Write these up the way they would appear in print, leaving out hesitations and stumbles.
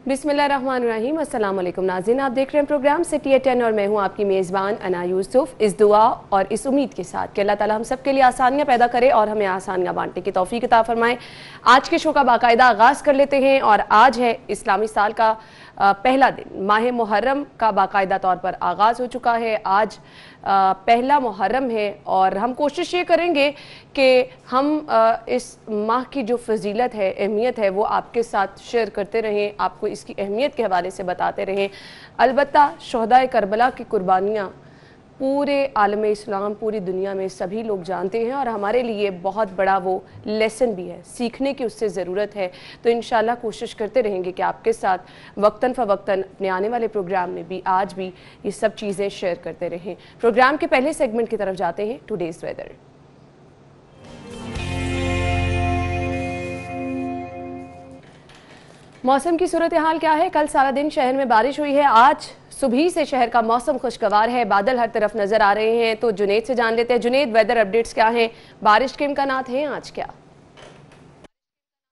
बिस्मिल्लाहिर्रहमानिर्रहीम। अस्सलाम वालेकुम नाज़रीन, आप देख रहे हैं प्रोग्राम सिटी एट 10 और मैं हूं आपकी मेज़बान अना यूसुफ। इस दुआ और इस उम्मीद के साथ कि अल्लाह ताला हम सब के लिए आसानियां पैदा करे और हमें आसानियां बांटने की तौफीक अता फरमाए। आज के शो का बाकायदा आगाज़ कर लेते हैं और आज है इस्लामी साल का पहला दिन। माह मुहर्रम का बाकायदा तौर पर आगाज़ हो चुका है। आज पहला मुहर्रम है और हम कोशिश ये करेंगे कि हम इस माह की जो फजीलत है, अहमियत है, वो आपके साथ शेयर करते रहें, आपको इसकी अहमियत के हवाले से बताते रहें। अलबत्ता शहदाए करबला की कुर्बानियाँ पूरे आलम इस्लाम, पूरी दुनिया में सभी लोग जानते हैं और हमारे लिए बहुत बड़ा वो लेसन भी है, सीखने की उससे ज़रूरत है। तो इंशाल्लाह कोशिश करते रहेंगे कि आपके साथ वक्तन फ़वक्तन अपने आने वाले प्रोग्राम में भी आज भी ये सब चीज़ें शेयर करते रहें। प्रोग्राम के पहले सेगमेंट की तरफ जाते हैं, टुडेज़ वेदर। मौसम की सूरत हाल क्या है? कल सारा दिन शहर में बारिश हुई है। आज सुबह से शहर का मौसम खुशगवार है, बादल हर तरफ नजर आ रहे हैं। तो जुनेद से जान लेते हैं। जुनेद, वेदर अपडेट्स क्या हैं? बारिश के इम्कानात हैं आज क्या?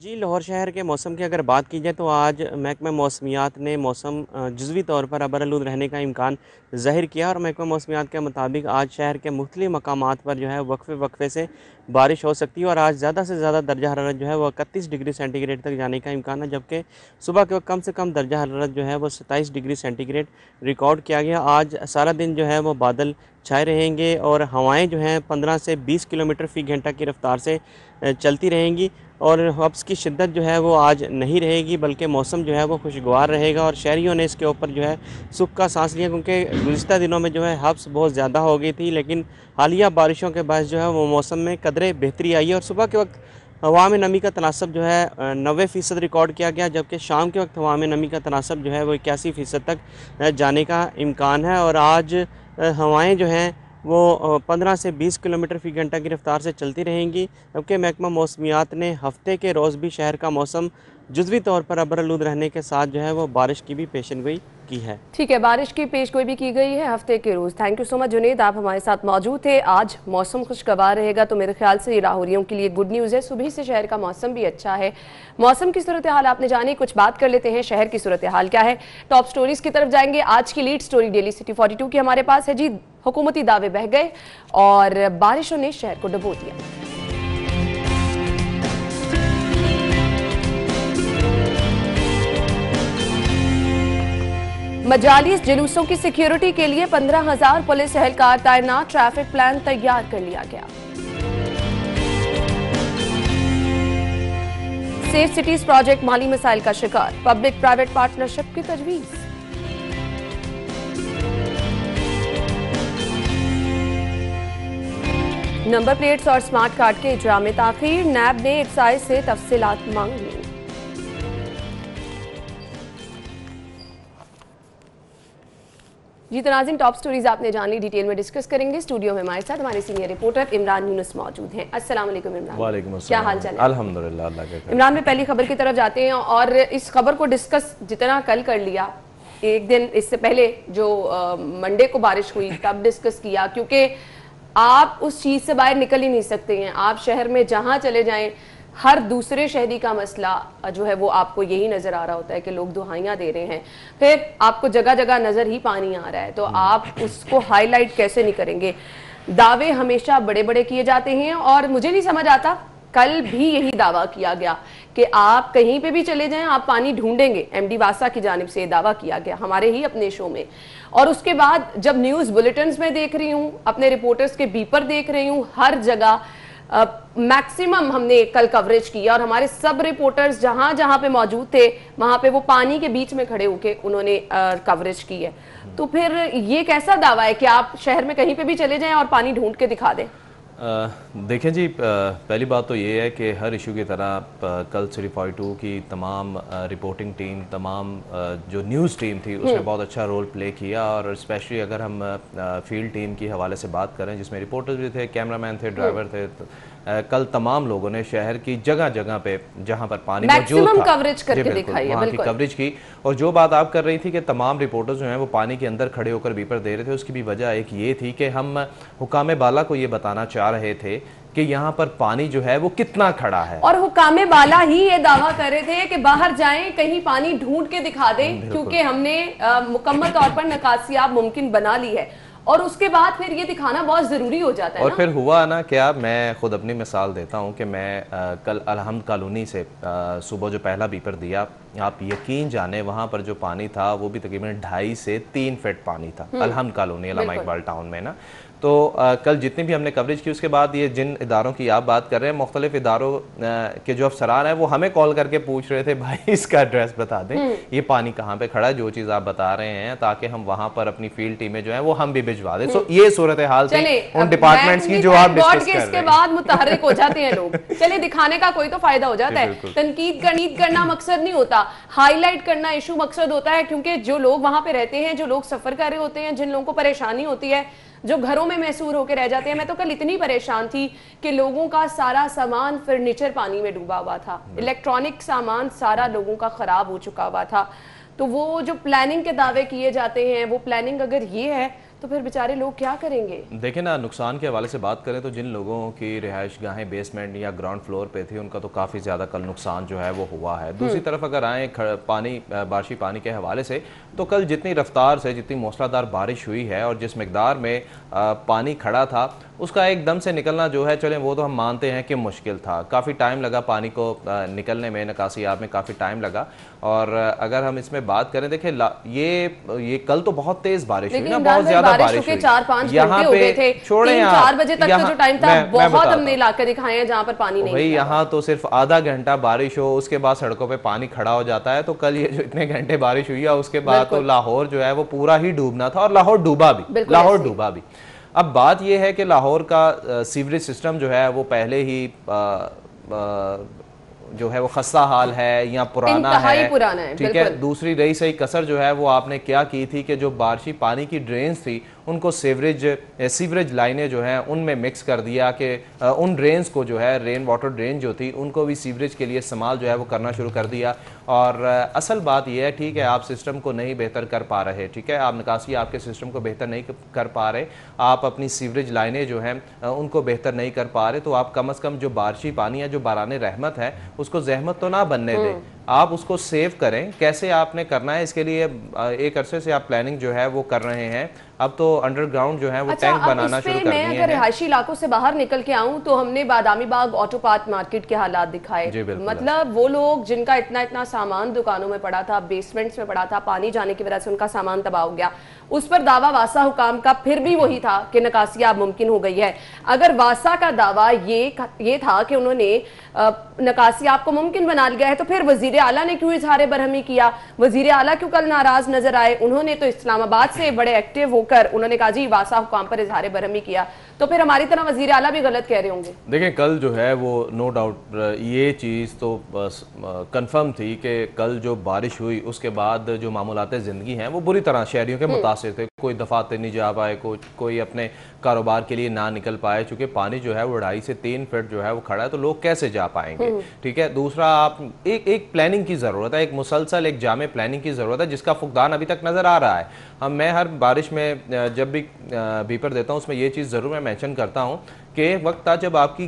जी, लाहौर शहर के मौसम की अगर बात की जाए तो आज महकमा मौसमियात ने मौसम जुज़वी तौर पर अबरआलूद रहने का इम्कान ज़ाहिर किया और महकमा मौसमियात के मुताबिक आज शहर के मुख्तलिफ़ मकामात पर जो है वक्फे से बारिश हो सकती है और आज ज़्यादा से ज़्यादा दर्जा हरारत जो है वो 31 डिग्री सेंटीग्रेड तक जाने का इम्कान है, जबकि सुबह के वक्त कम से कम दर्जा हरारत जो है वो 27 डिग्री सेंटीग्रेड रिकॉर्ड किया गया। आज सारा दिन जो है वो बादल छाए रहेंगे और हवाएं जो हैं 15 से 20 किलोमीटर फ़ी घंटा की रफ्तार से चलती रहेंगी और हब्स की शिद्दत जो है वो आज नहीं रहेगी, बल्कि मौसम जो है वो खुशगवार रहेगा और शहरियों ने इसके ऊपर जो है सुख का सांस लिया, क्योंकि गुज़िश्ता दिनों में जो है हब्स बहुत ज़्यादा हो गई थी, लेकिन हालिया बारिशों के बाद जो है वो मौसम में कदरे बेहतरी आई है और सुबह के वक्त हवा में नमी का तनासब जो है 90% रिकॉर्ड किया गया, जबकि शाम के वक्त हवा में नमी का तनासब जो है वो 81% तक जाने का इम्कान है। और आज हवाएँ जो हैं वो 15 से 20 किलोमीटर फ़ी घंटा की रफ्तार से चलती रहेंगी, जबकि महकमा मौसमियात ने हफ्ते के रोज़ भी शहर का मौसम जुज़वी तौर पर अबरआलूद रहने के साथ जो है वो बारिश की भी पेशेनगोई की है। ठीक है, बारिश की पेशगोई भी की गई है हफ्ते के रोज़। Thank you so much Juned, आप हमारे साथ मौजूद थे। आज मौसम खुशगवार रहेगा तो मेरे ख्याल से ये लाहौरियों के लिए गुड न्यूज़ है। सुबह से शहर का मौसम भी अच्छा है। मौसम की सूरत हाल आपने जानी, कुछ बात कर लेते हैं शहर की सूरत हाल क्या है। टॉप स्टोरीज की तरफ जाएंगे। आज की लीड स्टोरी डेली सिटी 42 की हमारे पास है जी। हुकूमती दावे बह गए और बारिशों ने शहर को डुबो दिया। मजालिस जुलूसों की सिक्योरिटी के लिए 15,000 पुलिस एहलकार तैनात। ट्रैफिक प्लान तैयार कर लिया गया। सेफ सिटीज प्रोजेक्ट माली मसाइल का शिकार। पब्लिक प्राइवेट पार्टनरशिप की तजवीज। नंबर प्लेट्स और स्मार्ट कार्ड के इजरा में ताखीर। नैब ने एक्साइज से तफसीलात मांग ली। जी तो नाज़रीन, टॉप स्टोरीज आपने जान ली, डिटेल में डिस्कस करेंगे। स्टूडियो में हमारे साथ हमारे सीनियर रिपोर्टर इमरान यूनुस मौजूद हैं। अस्सलाम वालेकुम इमरान। वालेकुम अस्सलाम। क्या हाल चाल है? अल्हम्दुलिल्लाह, अल्लाह का। इमरान में पहली खबर की तरफ जाते हैं और इस खबर को डिस्कस जितना कल कर लिया, एक दिन इससे पहले जो मंडे को बारिश हुई तब डिस्कस किया, क्योंकि आप उस चीज़ से बाहर निकल ही नहीं सकते हैं। आप शहर में जहाँ चले जाएं, हर दूसरे शहरी का मसला जो है वो आपको यही नज़र आ रहा होता है कि लोग दुहाइयाँ दे रहे हैं, फिर आपको जगह जगह नज़र ही पानी आ रहा है, तो आप उसको हाईलाइट कैसे नहीं करेंगे। दावे हमेशा बड़े बड़े किए जाते हैं और मुझे नहीं समझ आता, कल भी यही दावा किया गया कि आप कहीं पे भी चले जाएं आप पानी ढूंढेंगे। एमडी वासा की जानिब से दावा किया गया हमारे ही अपने शो में। और उसके बाद जब न्यूज़ बुलेटिन्स में देख रही हूँ, अपने रिपोर्टर्स के बीपर देख रही हूँ, हर जगह मैक्सिमम हमने कल कवरेज किया और हमारे सब रिपोर्टर्स जहां जहां पे मौजूद थे वहां पे वो पानी के बीच में खड़े होके उन्होंने कवरेज की है। तो फिर ये कैसा दावा है कि आप शहर में कहीं पे भी चले जाएं और पानी ढूंढ के दिखा दें? देखें जी, पहली बात तो ये है कि हर इशू की तरह कल सिटी 42 की तमाम रिपोर्टिंग टीम, तमाम जो न्यूज़ टीम थी उसने बहुत अच्छा रोल प्ले किया और स्पेशली अगर हम फील्ड टीम की हवाले से बात करें जिसमें रिपोर्टर्स भी थे, कैमरामैन थे, ड्राइवर थे, कल तमाम लोगों ने शहर की जगह जगह पे जहां पर पानी मौजूद था कवरेज करके दिखाई है, वहाँ की कवरेज की। और जो बात आप कर रही थी कि तमाम रिपोर्टर्स जो हैं वो पानी के अंदर खड़े होकर बीपर दे रहे थे, उसकी भी वजह एक ये थी कि हम हुकाम बाला को ये बताना चाह रहे थे कि यहाँ पर पानी जो है वो कितना खड़ा है। और हुकामे बाला ही ये दावा कर रहे थे कि बाहर जाएं, कहीं पानी ढूंढ के दिखा दें, क्योंकि हमने मुकम्मल तौर पर निकासियाब मुमकिन बना ली है, और उसके बाद फिर ये दिखाना बहुत जरूरी हो जाता है। और फिर हुआ ना क्या, मैं खुद अपनी मिसाल देता हूँ कि मैं कल अलहम्द कॉलोनी से सुबह जो पहला बीपर दिया, आप यकीन जाने वहाँ पर जो पानी था वो भी तकरीबन 2.5 से 3 फीट पानी था अलहम्द कॉलोनी अल्लामा इकबाल टाउन में ना। तो कल जितनी भी हमने कवरेज की उसके बाद ये जिन इदारों की आप बात कर रहे हैं, मुख्तलिफ इदारों के जो अफसरान हैं वो हमें कॉल करके पूछ रहे थे भाई इसका एड्रेस बता दें, ये पानी कहाँ पे खड़ा है, जो चीज़ आप बता रहे हैं, ताकि हम वहाँ पर अपनी फील्ड टीमें जो है वो हम भी भिजवा दें। सो ये सूरत हाल थी उन डिपार्टमेंट्स की जो आप डिस्कस कर रहे हैं। इसके बाद मुतहर्रिक हो जाते हैं लोग। चले, दिखाने का कोई तो फायदा हो जाता है, तनकीद करना मकसद नहीं होता, हाईलाइट करना इशू मकसद होता है, क्योंकि जो लोग वहां पे रहते हैं, जो लोग सफर कर रहे होते हैं, जिन लोगों को परेशानी होती है, जो घरों में महसूर होकर रह जाते हैं। मैं तो कल इतनी परेशान थी कि लोगों का सारा सामान फर्नीचर पानी में डूबा हुआ था, इलेक्ट्रॉनिक सामान सारा लोगों का खराब हो चुका हुआ था। तो वो जो प्लानिंग के दावे किए जाते हैं, वो प्लानिंग अगर ये है तो फिर बेचारे लोग क्या करेंगे। देखें ना, नुकसान के हवाले से बात करें तो जिन लोगों की रिहाइश गाहें बेसमेंट या ग्राउंड फ्लोर पे थी, उनका तो काफ़ी ज़्यादा कल नुकसान जो है वो हुआ है। दूसरी तरफ अगर आए पानी बारिशी पानी के हवाले से, तो कल जितनी रफ्तार से जितनी मूसलाधार बारिश हुई है और जिस मकदार में पानी खड़ा था, उसका एकदम से निकलना जो है, चलें वो तो हम मानते हैं कि मुश्किल था, काफ़ी टाइम लगा पानी को निकलने में, निकासियाब में काफ़ी टाइम लगा। और अगर हम इसमें बात करें, देखें ये कल तो बहुत तेज़ बारिश हुई ना, बहुत ज़्यादा बारिश हुई, 4-5 घंटे हो गए थे, 3-4 बजे तक का जो टाइम था, बहुत हमने इलाके दिखाए हैं जहाँ पर पानी नहीं भाई, यहाँ तो सिर्फ आधा घंटा बारिश हो उसके बाद सड़कों पे पानी खड़ा हो जाता है। तो कल ये जो इतने घंटे बारिश हुई है उसके बाद तो लाहौर जो है वो पूरा ही डूबना था, और लाहौर डूबा भी। अब बात यह है कि लाहौर का सीवरेज सिस्टम जो है वो पहले ही जो है वो खस्ता हाल है या पुराना है, ठीक है। दूसरी रही सही कसर जो है वो आपने क्या की थी कि जो बारिशी पानी की ड्रेन्स थी उनको सीवरेज लाइनें जो हैं उनमें मिक्स कर दिया कि उन ड्रेन्स को जो है, रेन वाटर ड्रेन जो थी, उनको भी सीवरेज के लिए इस्तेमाल जो है वो करना शुरू कर दिया। और असल बात यह है, ठीक है, आप सिस्टम को नहीं बेहतर कर पा रहे, ठीक है, आप निकासी आपके सिस्टम को बेहतर नहीं कर पा रहे, आप अपनी सीवरेज लाइनें जो हैं उनको बेहतर नहीं कर पा रहे, तो आप कम अज़ कम जो बारिशी पानी है, जो बाराने रहमत है, उसको जहमत तो ना बनने दें, आप उसको सेव करें। कैसे आपने करना है, इसके लिए एक अरसे से आप प्लानिंग जो है वो कर रहे हैं। अब तो अंडरग्राउंड जो है वो टैंक बनाना शुरू कर दिए हैं। अगर रिहायशी इलाकों से बाहर निकल के आऊं तो हमने Badami Bagh auto part market के हालात दिखाए। मतलब वो लोग जिनका इतना सामान दुकानों में पड़ा था, बेसमेंट्स में पड़ा था, पानी जाने की वजह से उनका सामान तबाह हो गया, उस पर दावा वासा हुकाम का फिर भी वही था कि निकासियाब मुमकिन हो गई है। अगर वासा का दावा ये था कि उन्होंने निकासियाब को मुमकिन बना लिया है, तो फिर वजीर आला ने क्यों इजहार बरहमी किया? वजीर आला क्यों कल नाराज नजर आए? उन्होंने तो इस्लामाबाद से बड़े एक्टिव होकर उन्होंने कहा जी वासा हुकाम पर इजहार बरहमी किया, तो फिर हमारी तरह वजीर आला भी गलत कह रहे होंगे। देखें, कल जो है वो नो डाउट ये चीज़ तो कंफर्म थी कि कल जो बारिश हुई उसके बाद जो मामूलात ज़िंदगी हैं वो बुरी तरह शहरियों के मुतासिर थे। कोई दफातर नहीं जा पाए, कोई अपने कारोबार के लिए ना निकल पाए, चूँकि पानी जो है वो 2.5 से 3 फीट जो है वो खड़ा है, तो लोग कैसे जा पाएंगे, ठीक है। दूसरा, आप एक प्लानिंग की ज़रूरत है, एक मुसलसल एक जामे प्लानिंग की ज़रूरत है, जिसका फुकदान अभी तक नज़र आ रहा है। मैं हर बारिश में जब भी बीपर देता हूँ उसमें ये चीज़ ज़रूर मैं मेंशन करता हूँ कि वक्त था जब आपकी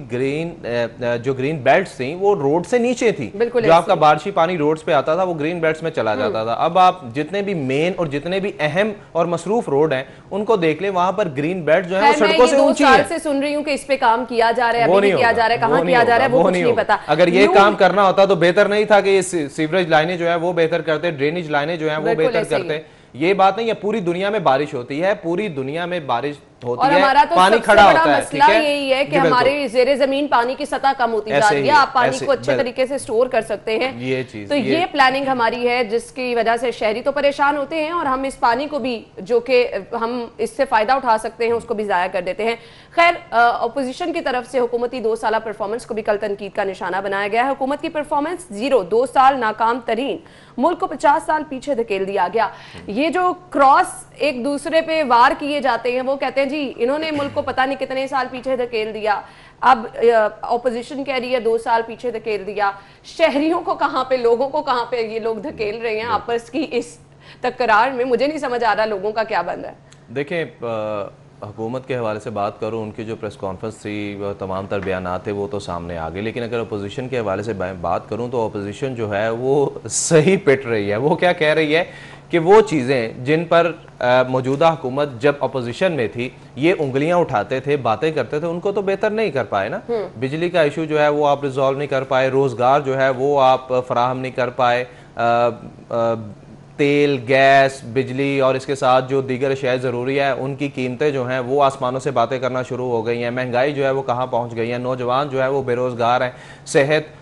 जो ग्रीन बेल्ट्स थी वो रोड से नीचे थी, जो आपका बारिशी पानी रोड्स पे आता था वो ग्रीन बेल्ट्स में चला जाता था। अब आप जितने भी मेन और जितने भी अहम और मसरूफ रोड हैं उनको देख ले, वहां पर ग्रीन बेल्ट जो है वो सड़कों से ऊंची है। से सुन रही हूँ कि इस पे काम किया जा रहा है, अभी किया जा रहा है, कहाँ किया जा रहा है वो कुछ नहीं पता। अगर ये काम करना होता तो बेहतर नहीं था कि ये सीवरेज लाइनें जो है वो बेहतर करते, ड्रेनेज लाइनें जो है वो बेहतर करते। ये बात नहीं है, पूरी दुनिया में बारिश होती है, पूरी दुनिया में बारिश होती और है, हमारा तो पानी खड़ा होता है, मसला यही है कि हमारे जेरे जमीन पानी की सतह कम होती जा रही है, आप पानी को अच्छे तरीके से स्टोर कर सकते हैं। ये चीज, तो ये प्लानिंग हमारी है जिसकी वजह से शहरी तो परेशान होते हैं और हम इस पानी को भी, जो कि हम इससे फायदा उठा सकते हैं, उसको भी जाया कर देते हैं। खैर, अपोजिशन की तरफ से हुकूमती 2 साल परफॉर्मेंस को भी कल तनकीद का निशाना बनाया गया है। हुकूमत की परफॉर्मेंस 0, 2 साल नाकाम तरीन, मुल्क को 50 साल पीछे धकेल दिया गया। ये जो क्रॉस एक दूसरे पे वार किए जाते हैं, वो कहते हैं जी इन्होंने मुल्क को पता नहीं कितने साल पीछे धकेल दिया, अब ऑपोजिशन कह रही है 2 साल पीछे धकेल दिया। शहरियों को कहां पे, लोगों को कहां पे ये लोग धकेल रहे हैं आपस की इस तकरार में? मुझे नहीं समझ आ रहा लोगों का क्या बंद है। देखें, हुकूमत के हवाले से बात करूं, उनकी जो प्रेस कॉन्फ्रेंस थी, वो तमाम तर बयान थे, वो तो सामने आ गए। लेकिन अगर अपोजिशन के हवाले से बात करूं तो अपोजिशन जो है वो सही पिट रही है। वो क्या कह रही है कि वो चीज़ें जिन पर मौजूदा हुकूमत जब अपोजिशन में थी ये उंगलियां उठाते थे, बातें करते थे, उनको तो बेहतर नहीं कर पाए ना। बिजली का इशू जो है वो आप रिजॉल्व नहीं कर पाए, रोज़गार जो है वो आप फराहम नहीं कर पाए, तेल, गैस, बिजली और इसके साथ जो दीगर अशिया ज़रूरी है उनकी कीमतें जो हैं वो आसमानों से बातें करना शुरू हो गई हैं। महंगाई जो है वो कहाँ पहुँच गई है, नौजवान जो है वो बेरोज़गार हैं, सेहत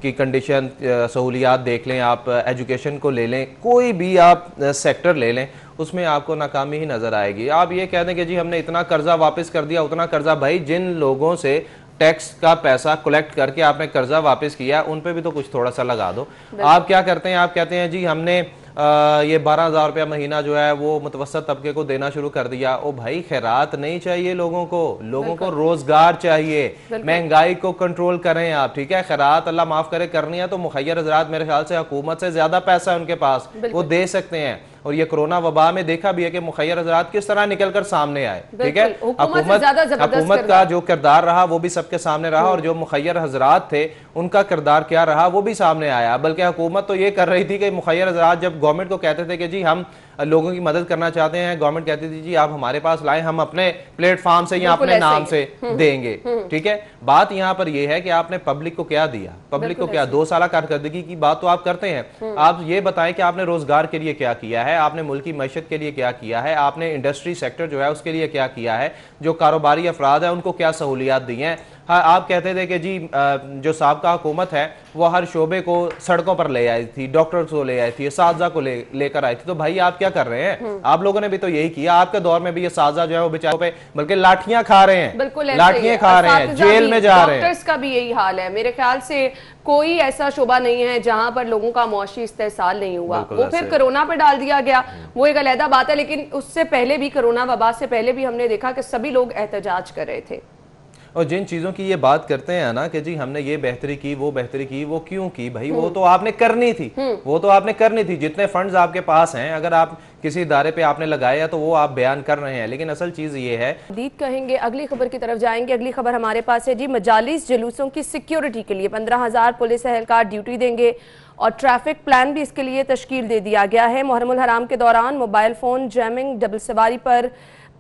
की कंडीशन, सहूलियात देख लें आप, एजुकेशन को ले लें, कोई भी आप सेक्टर ले लें उसमें आपको नाकामी ही नज़र आएगी। आप ये कह दें कि जी हमने इतना कर्जा वापस कर दिया, उतना कर्जा, भाई जिन लोगों से टैक्स का पैसा कलेक्ट करके आपने कर्जा वापस किया उन पे भी तो कुछ थोड़ा सा लगा दो। आप क्या करते हैं, आप कहते हैं जी हमने ये 12,000 रुपया महीना जो है वो मुतवसत तबके को देना शुरू कर दिया। ओ भाई खैरात नहीं चाहिए लोगों को रोजगार चाहिए, महंगाई को कंट्रोल करें आप, ठीक है। खैरात अल्लाह माफ करे करनी है तो मुखैर हजरात मेरे ख्याल से हुकूमत से ज्यादा पैसा है उनके पास, वो दे सकते हैं। और ये कोरोना वबा में देखा भी है कि मुखैर हजरात किस तरह निकलकर सामने आए, ठीक है। हुकूमत का जो किरदार रहा वो भी सबके सामने रहा और जो मुखैर हजरात थे उनका किरदार क्या रहा वो भी सामने आया। बल्कि हुकूमत तो ये कर रही थी कि मुखैर हजरात जब गवर्नमेंट को कहते थे कि जी हम लोगों की मदद करना चाहते हैं, गवर्नमेंट कहती थी जी आप हमारे पास लाएं, हम अपने प्लेटफॉर्म से या अपने नाम से देंगे, ठीक है। बात यहाँ पर यह है कि आपने पब्लिक को क्या दिया, पब्लिक को क्या, 2 साल कारकर्दगी की बात तो आप करते हैं, आप ये बताएं कि आपने रोजगार के लिए क्या किया है, आपने मुल्क की मैशत के लिए क्या किया है, आपने इंडस्ट्री सेक्टर जो है उसके लिए क्या किया है, जो कारोबारी अफराद है उनको क्या सहूलियात दी हैं। हाँ, आप कहते थे कि जी जो साबका हुकूमत है वो हर शोबे को सड़कों पर ले आई थी, डॉक्टर्स को ले आई थी, साजा को लेकर आई थी। तो भाई आप क्या कर रहे हैं, आप लोगों ने भी तो यही किया। आपके दौर में भी ये साजा जो है वो बेचारों पे बल्कि लाठियां खा रहे हैं, लाठियां खा रहे हैं, जेल में जा रहे हैं। डॉक्टर्स का भी यही हाल है। मेरे ख्याल से कोई ऐसा शोबा नहीं है जहां पर लोगों का मौशी इस्तेसाल नहीं हुआ। वो फिर कोरोना पे डाल दिया गया, वो एक अलहदा बात है। लेकिन उससे पहले भी, कोरोना वबा से पहले भी हमने देखा कि सभी लोग एहतजाज कर रहे थे। और जिन चीज़ों की ये बात करते हैं ना कि जी हमने ये बेहतरी की, वो बेहतरी की, वो क्यों की भाई, वो तो आपने करनी थी, वो तो आपने करनी थी। जितने फंड्स आपके पास हैं अगर आप किसी इदारे पे आपने लगाया तो वो आप बयान कर रहे हैं। लेकिन असल चीज़ ये है, दीद कहेंगे, अगली खबर की तरफ जाएंगे। अगली खबर हमारे पास है जी, मजालिस जुलूसों की सिक्योरिटी के लिए 15,000 पुलिस एहलकार ड्यूटी देंगे और ट्रैफिक प्लान भी इसके लिए तश्कील दे दिया गया है। मुहर्रमुल हराम के दौरान मोबाइल फोन जैमिंग, डबल सवारी पर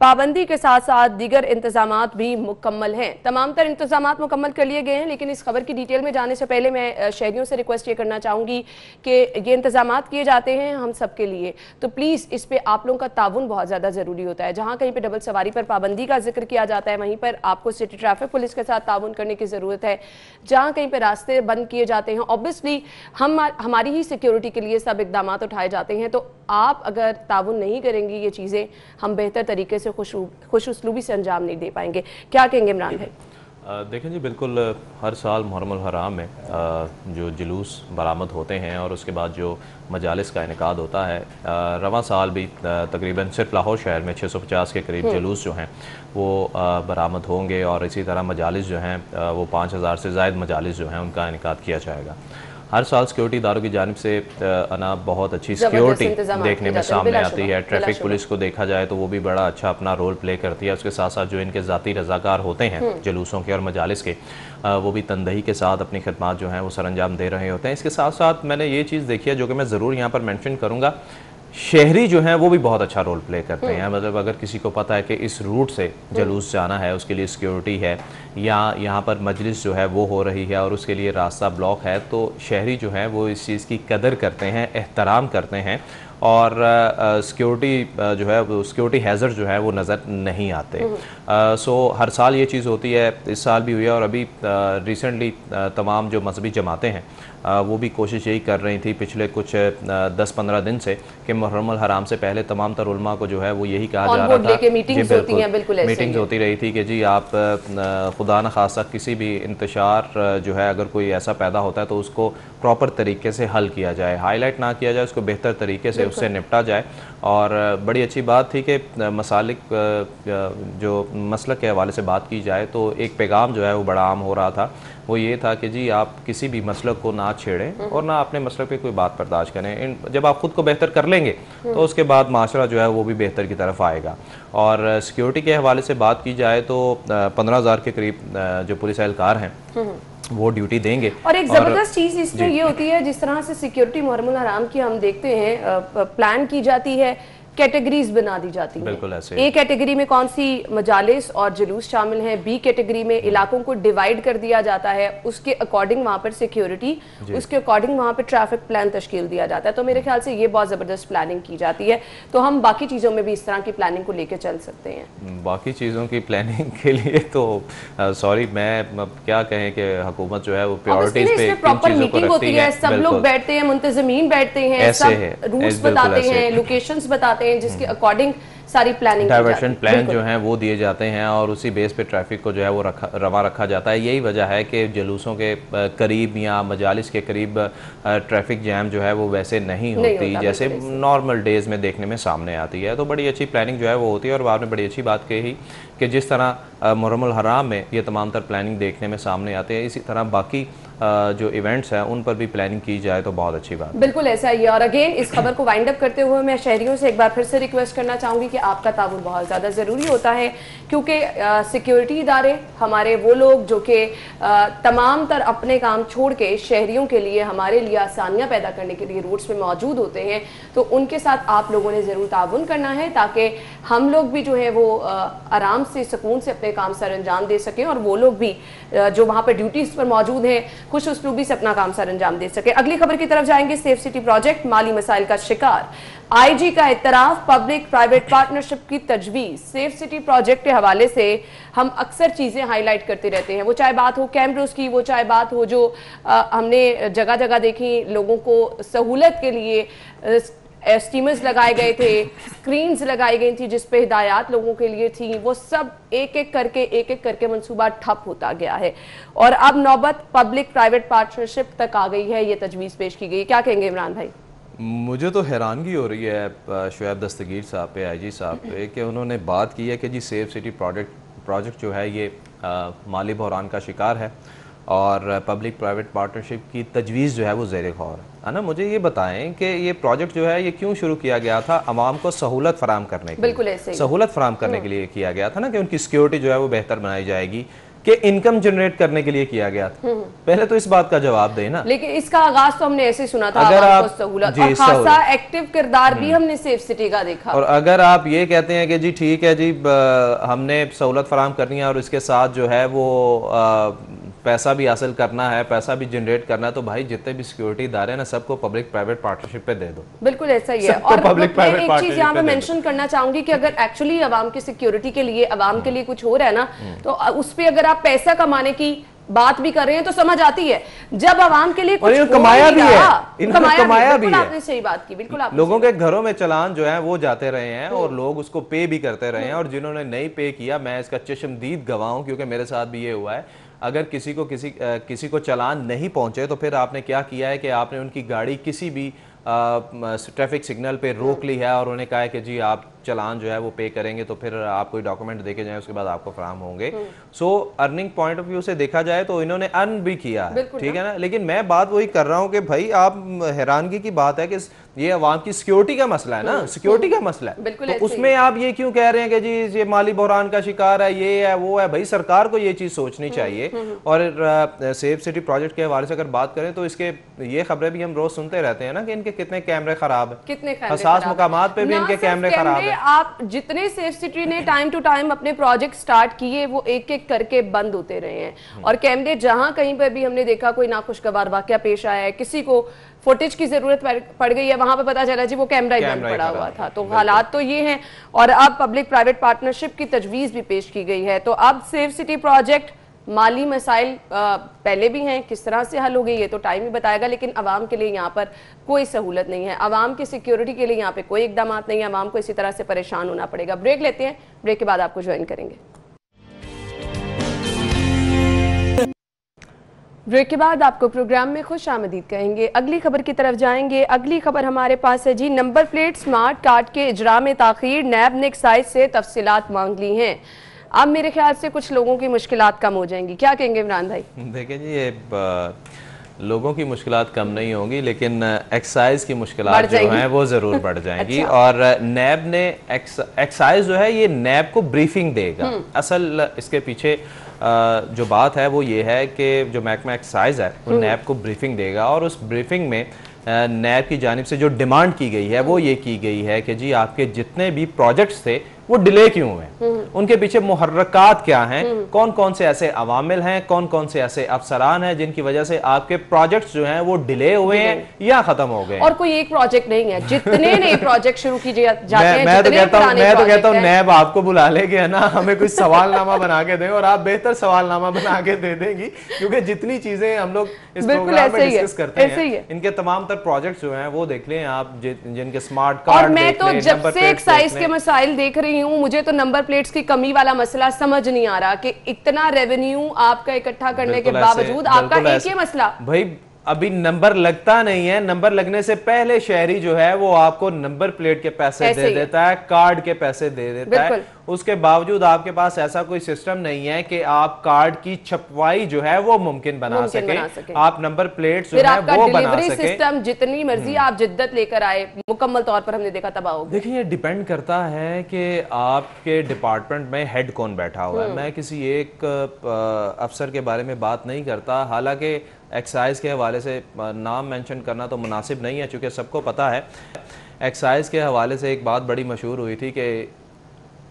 पाबंदी के साथ साथ दीगर इंतजामात भी मुकम्मल हैं। तमाम तर इंतजामात मुकम्मल कर लिए गए हैं। लेकिन इस खबर की डिटेल में जाने से पहले मैं शहरियों से रिक्वेस्ट ये करना चाहूँगी कि ये इंतजामात किए जाते हैं हम सब के लिए, तो प्लीज़ इस पर आप लोगों का ताउन बहुत ज़्यादा ज़रूरी होता है। जहाँ कहीं पर डबल सवारी पर पाबंदी का जिक्र किया जाता है वहीं पर आपको सिटी ट्रैफिक पुलिस के साथ ताउन करने की ज़रूरत है। जहाँ कहीं पर रास्ते बंद किए जाते हैं, ऑब्वियसली हमारी ही सिक्योरिटी के लिए सब इकदाम उठाए जाते हैं, तो आप अगर ताउन नहीं करेंगे ये चीज़ें, हम बेहतर तरीके से खुश उसलूबी से अंजाम नहीं दे पाएंगे। क्या कहेंगे इमरान भाई? देखें जी, बिल्कुल हर साल मुहर्रमुल हराम में जो जुलूस बरामद होते हैं और उसके बाद जो मजालिस का इनेकाद होता है, रवां साल भी तकरीबन सिर्फ लाहौर शहर में 650 के करीब जुलूस जो हैं वो बरामद होंगे और इसी तरह मजालिस जो हैं वो 5,000 से ज़ायद मजालिस जो हैं उनका इनेकाद किया जाएगा। हर साल सिक्योरिटी इदारों की जानिब से अना बहुत अच्छी सिक्योरिटी देखने में सामने आती है। ट्रैफिक पुलिस को देखा जाए तो वो भी बड़ा अच्छा अपना रोल प्ले करती है। उसके साथ साथ जो इनके ज़ाती रज़ाकार होते हैं जुलूसों के और मजालिस के, वो भी तनदही के साथ अपनी खिदमात जो हैं वो सरअंजाम दे रहे होते हैं। इसके साथ साथ मैंने ये चीज़ देखी है जो कि मैं ज़रूर यहाँ पर मैंशन करूँगा, शहरी जो हैं वो भी बहुत अच्छा रोल प्ले करते हैं। मतलब अगर किसी को पता है कि इस रूट से जुलूस जाना है, उसके लिए सिक्योरिटी है या यहाँ पर मजलिस जो है वो हो रही है और उसके लिए रास्ता ब्लॉक है, तो शहरी जो हैं वो इस चीज़ की कदर करते हैं, एहतराम करते हैं और सिक्योरिटी जो है वो सिक्योरिटी हैज़र्ड जो है वो नज़र नहीं आते। सो हर साल ये चीज़ होती है, इस साल भी हुई है और अभी रिसेंटली तमाम जो मजहबी जमातें हैं वो भी कोशिश यही कर रही थी पिछले कुछ 10-15 दिन से कि मुहर्रमुल हराम से पहले तमाम तर उलमा को जो है वो यही कहा जा रहा था, मीटिंग्स होती रही थी कि जी आप खुदा न खासा किसी भी इंतशार जो है अगर कोई ऐसा पैदा होता है तो उसको प्रॉपर तरीके से हल किया जाए, हाईलाइट ना किया जाए, उसको बेहतर तरीके से उससे निपटा जाए। और बड़ी अच्छी बात थी कि मसालिक जो मसलक के हवाले से बात की जाए तो एक पैगाम जो है वो बड़ा आम हो रहा था, वो ये था कि जी आप किसी भी मसलक को ना छेड़ें और ना अपने मसलक पे कोई बात बर्दाश्त करें। जब आप ख़ुद को बेहतर कर लेंगे तो उसके बाद माशरा जो है वो भी बेहतर की तरफ आएगा। और सिक्योरिटी के हवाले से बात की जाए तो 15,000 के करीब जो पुलिस एहलकार हैं वो ड्यूटी देंगे। और एक ज़बरदस्त चीज़ इसमें ये होती है, जिस तरह से सिक्योरिटी मुहर्रमुल हराम की हम देखते हैं प्लान की जाती है, कैटेगरीज बना दी जाती हैं। बिल्कुल ऐसे। ए कैटेगरी में कौन सी मजालिस और जुलूस शामिल हैं, बी कैटेगरी में इलाकों को डिवाइड कर दिया जाता है, उसके अकॉर्डिंग वहाँ पर सिक्योरिटी, उसके अकॉर्डिंग वहाँ पर ट्रैफिक प्लान तश्कील दिया जाता है। तो मेरे ख्याल से ये बहुत ज़बरदस्त प्लानिंग की जाती है। तो हम बाकी चीज़ों में भी इस तरह की प्लानिंग को लेकर चल सकते हैं। बाकी चीज़ों की प्लानिंग के लिए तो सॉरी, मैं क्या कहें कि हुकूमत जो है वो प्रायोरिटीज पे प्रॉपर मीटिंग होती है, सब लोग बैठते हैं, मुंतज़मीन बैठते हैं, सब रूट्स बताते हैं, लोकेशंस बताते हैं, जिसके अकॉर्डिंग सारी प्लानिंग, डाइवर्शन प्लान जो हैं वो दिए जाते हैं और उसी बेस पे ट्रैफिक को जो है वो रवा रखा जाता है। यही वजह है कि जुलूसों के करीब या मजालिस के करीब ट्रैफिक जैम जो है वो वैसे नहीं होती जैसे नॉर्मल डेज में देखने में सामने आती है। तो बड़ी अच्छी प्लानिंग जो है वो होती है। और आपने बड़ी अच्छी बात कही कि जिस तरह मुहर्रमुल हराम में ये तमाम तर प्लानिंग देखने में सामने आते हैं, इसी तरह बाकी जो इवेंट्स हैं उन पर भी प्लानिंग की जाए तो बहुत अच्छी बात। बिल्कुल ऐसा ही है। और अगेन इस खबर को वाइंड अप करते हुए मैं शहरियों से एक बार फिर से रिक्वेस्ट करना चाहूँगी कि आपका ताउन बहुत ज़्यादा ज़रूरी होता है, क्योंकि सिक्योरिटी इदारे हमारे वो लोग जो कि तमाम तर अपने काम छोड़ के शहरियों के लिए, हमारे लिए आसानियाँ पैदा करने के लिए रोड्स में मौजूद होते हैं। तो उनके साथ आप लोगों ने ज़रूर ताउन करना है ताकि हम लोग भी जो है वो आराम से, सुकून से अपने काम सर अंजाम दे सकें और वो लोग भी जो वहाँ पर ड्यूटीज़ पर मौजूद हैं खुश उसलूबी से अपना काम सर अंजाम दे सके। अगली खबर की तरफ जाएंगे। सेफ सिटी प्रोजेक्ट माली मसाइल का शिकार, आईजी का इत्तराफ, पब्लिक प्राइवेट पार्टनरशिप की तजवीज। सेफ सिटी प्रोजेक्ट के हवाले से हम अक्सर चीजें हाईलाइट करते रहते हैं, वो चाहे बात हो कैमरों की, वो चाहे बात हो जो हमने जगह जगह देखी, लोगों को सहूलत के लिए स्टीमर्स लगाए गए थे, स्क्रीन्स लगाई गई थी जिस पे हिदायत लोगों के लिए थी, वो सब एक एक करके मंसूबा ठप होता गया है। और अब नौबत पब्लिक प्राइवेट पार्टनरशिप तक आ गई है, ये तजवीज़ पेश की गई। क्या कहेंगे इमरान भाई? मुझे तो हैरानगी हो रही है शुएब दस्तगीर साहब पे, आईजी साहब पे, कि उन्होंने बात की है कि जी सेफ सिटी प्रोजेक्ट जो है ये माली बहरान का शिकार है और पब्लिक प्राइवेट पार्टनरशिप की तजवीज़ जो है वो ज़ेर गौर है ना। मुझे ये बताएं कि ये प्रोजेक्ट जो है ये क्यों शुरू किया गया था? आवाम को सहूलत फराम करने के लिए, सहूलत फराम करने के लिए किया गया था ना, कि उनकी सिक्योरिटी जो है वो बेहतर बनाई जाएगी, कि इनकम जनरेट करने के लिए किया गया था। पहले तो इस बात का जवाब दें ना। लेकिन इसका आगाज तो हमने ऐसे सुना था, अगर आप सहूलत और खासा एक्टिव किरदार भी हमने सेफ सिटी का देखा। और अगर आप ये कहते हैं कि जी ठीक है जी हमने सहूलत फराम करनी है और इसके साथ जो है वो पैसा भी हासिल करना है, पैसा भी जनरेट करना है, तो भाई जितने भी सिक्योरिटी इदारे हैं ना सबको पब्लिक प्राइवेट पार्टनरशिप पे दे दो। बिल्कुल ऐसा ही है। और पब्लिक प्राइवेट एक चीज यहाँ पे मेंशन करना चाहूंगी कि अगर एक्चुअली आवाम की सिक्योरिटी के लिए, आवाम के लिए कुछ हो रहा है ना, तो उस पर अगर आप पैसा कमाने की बात भी कर रहे हैं तो समझ आती है। जब आवाम के लिए कुछ कमाया भी है, कमाया भी है। आपने सही बात की, बिल्कुल। लोगों के घरों में चालान जो है वो जाते रहे हैं और लोग उसको पे भी करते रहे हैं, और जिन्होंने नहीं पे किया, मैं इसका चश्मदीद गवाह हूं क्योंकि मेरे साथ भी ये हुआ है। अगर किसी को चालान नहीं पहुंचे तो फिर आपने क्या किया है कि आपने उनकी गाड़ी किसी भी ट्रैफिक सिग्नल पे रोक ली है और उन्हें कहा है कि जी आप चलान जो है वो पे करेंगे तो फिर आप कोई डॉक्यूमेंट देके जाएं, उसके बाद आपको फराहम होंगे। सो अर्निंग पॉइंट ऑफ व्यू से देखा जाए तो इन्होंने अर्न भी किया है, ठीक है ना। लेकिन मैं बात वही कर रहा हूं कि भाई आप हैरानगी की बात है कि ये अवाम की सिक्योरिटी का मसला है ना, सिक्योरिटी का मसला है, तो उसमें आप ये क्यों कह रहे हैं कि जी ये माली बहरान का शिकार है, ये है वो है। भाई सरकार को ये चीज सोचनी चाहिए। और सेफ सिटी प्रोजेक्ट के हवाले से अगर बात करें तो इसके ये खबरें भी हम रोज सुनते रहते हैं ना कि इनके कितने कैमरे खराब है, कितने हसास मुकामात पे भी इनके कैमरे खराब है। आप जितने सेफ सिटी ने टाइम टू टाइम अपने प्रोजेक्ट स्टार्ट किए वो एक एक करके बंद होते रहे हैं। और कैमरे जहां कहीं पर भी हमने देखा कोई नाखुशगवार वाकया पेश आया है, किसी को फुटेज की जरूरत पड़ गई है, वहां पे पता चला जी वो कैमरा ही बंद पड़ा हुआ था। तो हालात तो ये हैं। और अब पब्लिक प्राइवेट पार्टनरशिप की तजवीज भी पेश की गई है। तो अब सेफ सिटी प्रोजेक्ट माली मसाइल पहले भी हैं, किस तरह से हल हो गई ये तो टाइम ही बताएगा, लेकिन आवाम के लिए यहाँ पर कोई सहूलत नहीं है, आवाम की सिक्योरिटी के लिए यहाँ पे कोई इकदाम नहीं है, आवाम को इसी तरह से परेशान होना पड़ेगा। ब्रेक लेते हैं, ब्रेक के बाद आपको ज्वाइन करेंगे। ब्रेक के बाद आपको प्रोग्राम में खुश आमदीद कहेंगे। अगली खबर की तरफ जाएंगे। अगली खबर हमारे पास है जी, नंबर प्लेट स्मार्ट कार्ड के इजरा में ताखीर, नैब ने एक्साइज से तफसीलात मांग ली हैं। अब मेरे ख्याल से कुछ लोगों की मुश्किलात कम हो जाएंगी, क्या कहेंगे इमरान भाई? देखिए जी, ये लोगों की मुश्किलात कम नहीं होंगी, लेकिन एक्साइज की मुश्किलात जो हैं वो ज़रूर बढ़ जाएंगी। अच्छा। और नैब ने एक्साइज जो है ये नैब को ब्रीफिंग देगा। असल इसके पीछे जो बात है वो ये है कि जो महकमा एक्साइज है वो नैब को ब्रीफिंग देगा, और उस ब्रीफिंग में नैब की जानिब से जो डिमांड की गई है वो ये की गई है कि जी आपके जितने भी प्रोजेक्ट्स थे वो डिले क्यों हुए, उनके पीछे मुहर्रकात क्या हैं, कौन कौन से ऐसे अवामिल हैं, कौन कौन से ऐसे अफसरान हैं जिनकी वजह से आपके प्रोजेक्ट्स जो हैं वो डिले हुए हैं या खत्म हो गए। और कोई एक प्रोजेक्ट नहीं है, जितने नए प्रोजेक्ट शुरू किए जाते हैं। मैं तो कहता हूँ नैब आपको बुला लेके है ना, हमें कुछ सवालनामा बना के दें, और आप बेहतर सवालनामा बना के दे देंगी, क्योंकि जितनी चीजें हम लोग इस प्रोग्राम में डिस्कस करते हैं, इनके तमाम तर प्रोजेक्ट्स जो हैं वो देख लें आप, जिनके स्मार्ट कार्ड। और मैं तो जब से एक्साइज के मसाइल देख रही हूँ, मुझे तो नंबर प्लेट्स की कमी वाला मसला समझ नहीं आ रहा कि इतना रेवेन्यू आपका इकट्ठा करने के बावजूद आपका एक ही मसला। भाई अभी नंबर लगता नहीं है, नंबर लगने से पहले शहरी जो है वो आपको नंबर प्लेट के पैसे दे देता है, कार्ड के पैसे दे देता है। उसके बावजूद आपके पास ऐसा कोई सिस्टम नहीं है कि आप कार्ड की छपवाई जो है वो मुमकिन बना सके। आप नंबर प्लेट जो है वो बना सके। सिस्टम जितनी मर्जी आप जिद्दत लेकर आए, मुकम्मल तौर पर हमने देखा तबाह हो गया। देखिए, ये डिपेंड करता है कि आपके डिपार्टमेंट में हेड कौन बैठा हुआ है। मैं किसी एक अफसर के बारे में बात नहीं करता, हालांकि एक्साइज के हवाले से नाम मेंशन करना तो मुनासिब नहीं है, चूँकि सबको पता है। एक्साइज के हवाले से एक बात बड़ी मशहूर हुई थी कि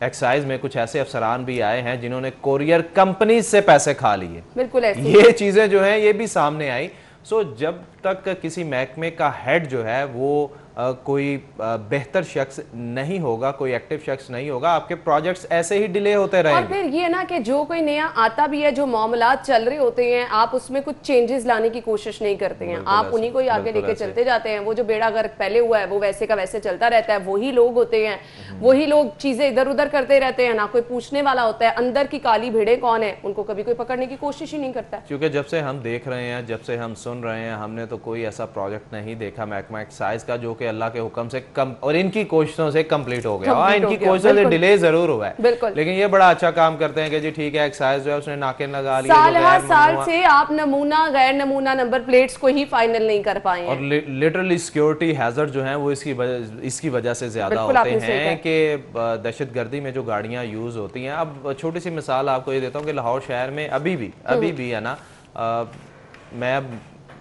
एक्साइज में कुछ ऐसे अफसरान भी आए हैं जिन्होंने कोरियर कंपनी से पैसे खा लिए। बिल्कुल ऐसे ये चीज़ें जो हैं ये भी सामने आई। सो जब तक किसी महकमे का हेड जो है वो कोई बेहतर शख्स नहीं होगा, कोई एक्टिव शख्स नहीं होगा, आपके प्रोजेक्ट्स ऐसे ही डिले होते रहेंगे। और फिर ये ना कि जो कोई नया आता भी है, जो मामलात चल रहे होते हैं, आप उसमें कुछ चेंजेस लाने की कोशिश नहीं करते हैं, आप उन्हीं को ही आगे लेके चलते जाते हैं। वो जो बेड़ा गर्क पहले हुआ है वो वैसे का वैसे चलता रहता है, वही लोग होते हैं, वही लोग चीजें इधर उधर करते रहते हैं, ना कोई पूछने वाला होता है अंदर की काली भेड़े कौन है, उनको कभी कोई पकड़ने की कोशिश ही नहीं करता। क्योंकि जब से हम देख रहे हैं, जब से हम सुन रहे हैं, हमने तो कोई ऐसा प्रोजेक्ट नहीं देखा महकमा एक्साइज का जो कि अल्लाह के हुक्म से कम और इनकी कोशिशों से कंप्लीट हो गया। हाँ, इनकी कोशिशों से डिले जरूर हुआ है, लेकिन ये बड़ा अच्छा काम करते हैं कि जी ठीक है, एक्साइज जो है उसने नाके लगा लिया। साल से आप नमूना गैर नमूना नंबर प्लेट्स को ही फाइनल नहीं कर पाए हैं, और लिटरली सिक्योरिटी हैजर्ड जो है वो इसकी वजह से ज्यादा होते हैं कि दहशतगर्दी में जो गाड़ियां यूज होती हैं। अब छोटी सी मिसाल आपको ये देता हूँ कि लाहौर शहर में अभी भी है ना, मैं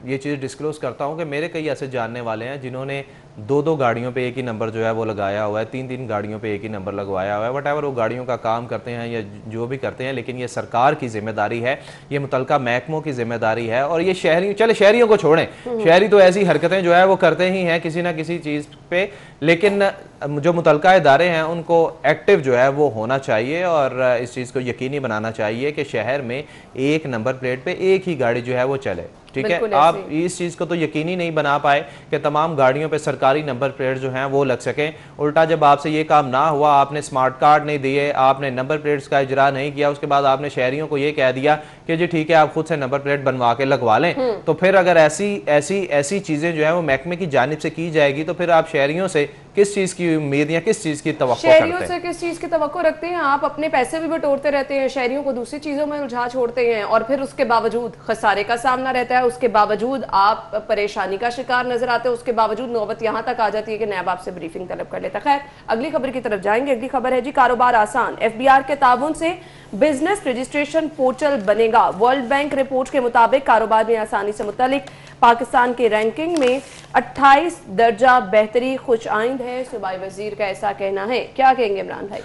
ये चीज़ डिस्क्लोज करता हूँ कि मेरे कई ऐसे जानने वाले हैं जिन्होंने 2-2 गाड़ियों पे एक ही नंबर जो है वो लगाया हुआ है, 3-3 गाड़ियों पे एक ही नंबर लगवाया हुआ है। वट वो गाड़ियों का काम करते हैं या जो भी करते हैं, लेकिन ये सरकार की जिम्मेदारी है, ये मुतलका महकमों की जिम्मेदारी है। और ये शहरियों को छोड़ें, शहरी तो ऐसी हरकतें जो है वो करते ही हैं किसी ना किसी चीज़ पे, लेकिन जो मुतलका इदारे हैं उनको एक्टिव जो है वो होना चाहिए और इस चीज़ को यकीनी बनाना चाहिए कि शहर में एक नंबर प्लेट पे एक ही गाड़ी जो है वो चले। ठीक है, आप इस चीज़ को तो यकीनी नहीं बना पाए कि तमाम गाड़ियों पे सरकारी नंबर प्लेट जो हैं वो लग सकें। उल्टा जब आपसे ये काम ना हुआ, आपने स्मार्ट कार्ड नहीं दिए, आपने नंबर प्लेट्स का इजरा नहीं किया, उसके बाद आपने शहरियों को ये कह दिया कि जी ठीक है आप खुद से नंबर प्लेट बनवा के लगवा लें, तो फिर अगर ऐसी चीज़ें जो है वो महकमे की जानिब से की जाएगी तो फिर आप शहरियों से किस चीज़ की उम्मीद या किस चीज़ की तवक्को करते हैं? शहरियों से किस चीज़ की तवक्को रखते हैं? आप अपने पैसे भी बटोरते रहते हैं, शहरियों को दूसरी चीज़ों में उलझा छोड़ते हैं, और फिर उसके बावजूद खसारे का सामना रहता है, उसके बावजूद आप परेशानी का शिकार नजर आते हैं, उसके बावजूद नौबत यहाँ तक आ जाती है कि नैब आपसे ब्रीफिंग तलब कर लेता है। खैर, अगली खबर की तरफ जाएंगे। अगली खबर है जी, कारोबार आसान, FBR के ताउन से बिजनेस रजिस्ट्रेशन पोर्टल बनेगा। वर्ल्ड बैंक रिपोर्ट के मुताबिक कारोबार में आसानी से मुतालिक पाकिस्तान की रैंकिंग में 28 दर्जा बेहतरी खुश आइंद है, सूबाई वजीर का ऐसा कहना है। क्या कहेंगे इमरान भाई?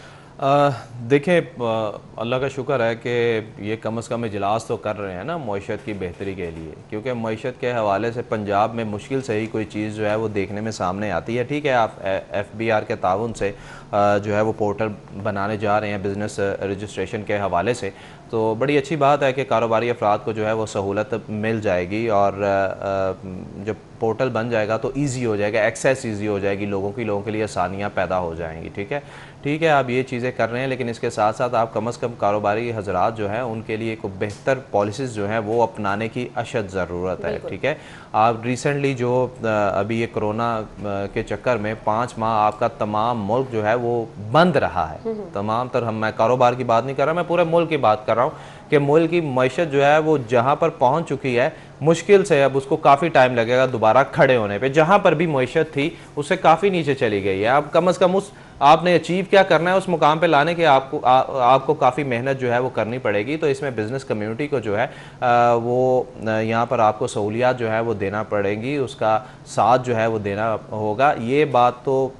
देखें, अल्लाह का शुक्र है कि ये कम अज़ कम इजलास तो कर रहे हैं ना मईशत की बेहतरी के लिए, क्योंकि मईशत के हवाले से पंजाब में मुश्किल से ही कोई चीज़ जो है वो देखने में सामने आती है। ठीक है, आप FBR के ताउन से जो है वो पोर्टल बनाने जा रहे हैं बिज़नेस रजिस्ट्रेशन के हवाले से, तो बड़ी अच्छी बात है कि कारोबारी अफराद को जो है वो सहूलत मिल जाएगी। और जो पोर्टल बन जाएगा तो ईजी हो जाएगा, एक्सेस ईजी हो जाएगी, लोगों के लिए आसानियाँ पैदा हो जाएंगी। ठीक है, आप ये चीज़ें कर रहे हैं, लेकिन इसके साथ साथ आप कम से कम कारोबारी हजरात जो हैं उनके लिए एक बेहतर पॉलिसीज़ जो हैं वो अपनाने की अशद ज़रूरत है। ठीक है, आप रिसेंटली जो अभी ये कोरोना के चक्कर में 5 माह आपका तमाम मुल्क जो है वो बंद रहा है, तमाम तरह, मैं कारोबार की बात नहीं कर रहा, मैं पूरे मुल्क की बात कर रहा हूँ कि मुल्क की मईशत जो है वो जहाँ पर पहुँच चुकी है, मुश्किल से अब उसको काफ़ी टाइम लगेगा दोबारा खड़े होने पे। जहाँ पर भी मईशत थी उससे काफ़ी नीचे चली गई है। अब कम से कम उस आपने अचीव क्या करना है, उस मुकाम पे लाने के आपको काफ़ी मेहनत जो है वो करनी पड़ेगी। तो इसमें बिज़नेस कम्युनिटी को जो है वो यहाँ पर आपको सहूलियात जो है वो देना पड़ेंगी, उसका साथ जो है वो देना होगा। ये बात तो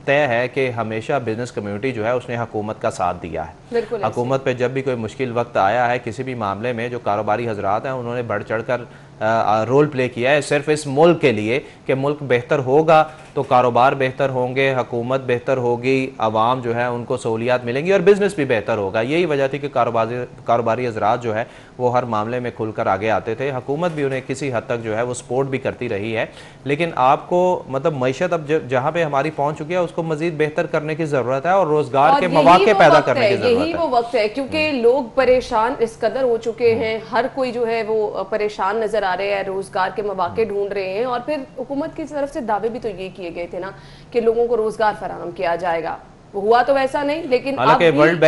तय है कि हमेशा बिजनेस कम्युनिटी जो है उसने हुकूमत का साथ दिया है। हुकूमत पे जब भी कोई मुश्किल वक्त आया है किसी भी मामले में, जो कारोबारी हजरात हैं उन्होंने बढ़ चढ़ कर रोल प्ले किया है, सिर्फ इस मुल्क के लिए कि मुल्क बेहतर होगा तो कारोबार बेहतर होंगे, हुकूमत बेहतर होगी, आवाम जो है उनको सहूलियात मिलेंगी और बिज़नेस भी बेहतर होगा। यही वजह थी कि कारोबारी हजरात जो है वो हर मामले में खुलकर आगे आते थे। हुकूमत भी उन्हें किसी हद तक जो है वो सपोर्ट भी करती रही है, लेकिन आपको मतलब मईशत अब जहाँ पे हमारी पहुँच चुकी है उसको मज़ीद बेहतर करने की ज़रूरत है और रोज़गार के मौके पैदा करने की ज़रूरत है। यही वो वक्त है क्योंकि लोग परेशान इस कदर हो चुके हैं, हर कोई जो है वो परेशान नजर आ रहे हैं, रोजगार के मौके ढूंढ रहे हैं। और फिर हुकूमत की तरफ से दावे भी तो ये किए गए थे ना कि लोगों को रोजगार फराहम किया जाएगा, हुआ तो वैसा नहीं। लेकिन हालांकि वर्ल्ड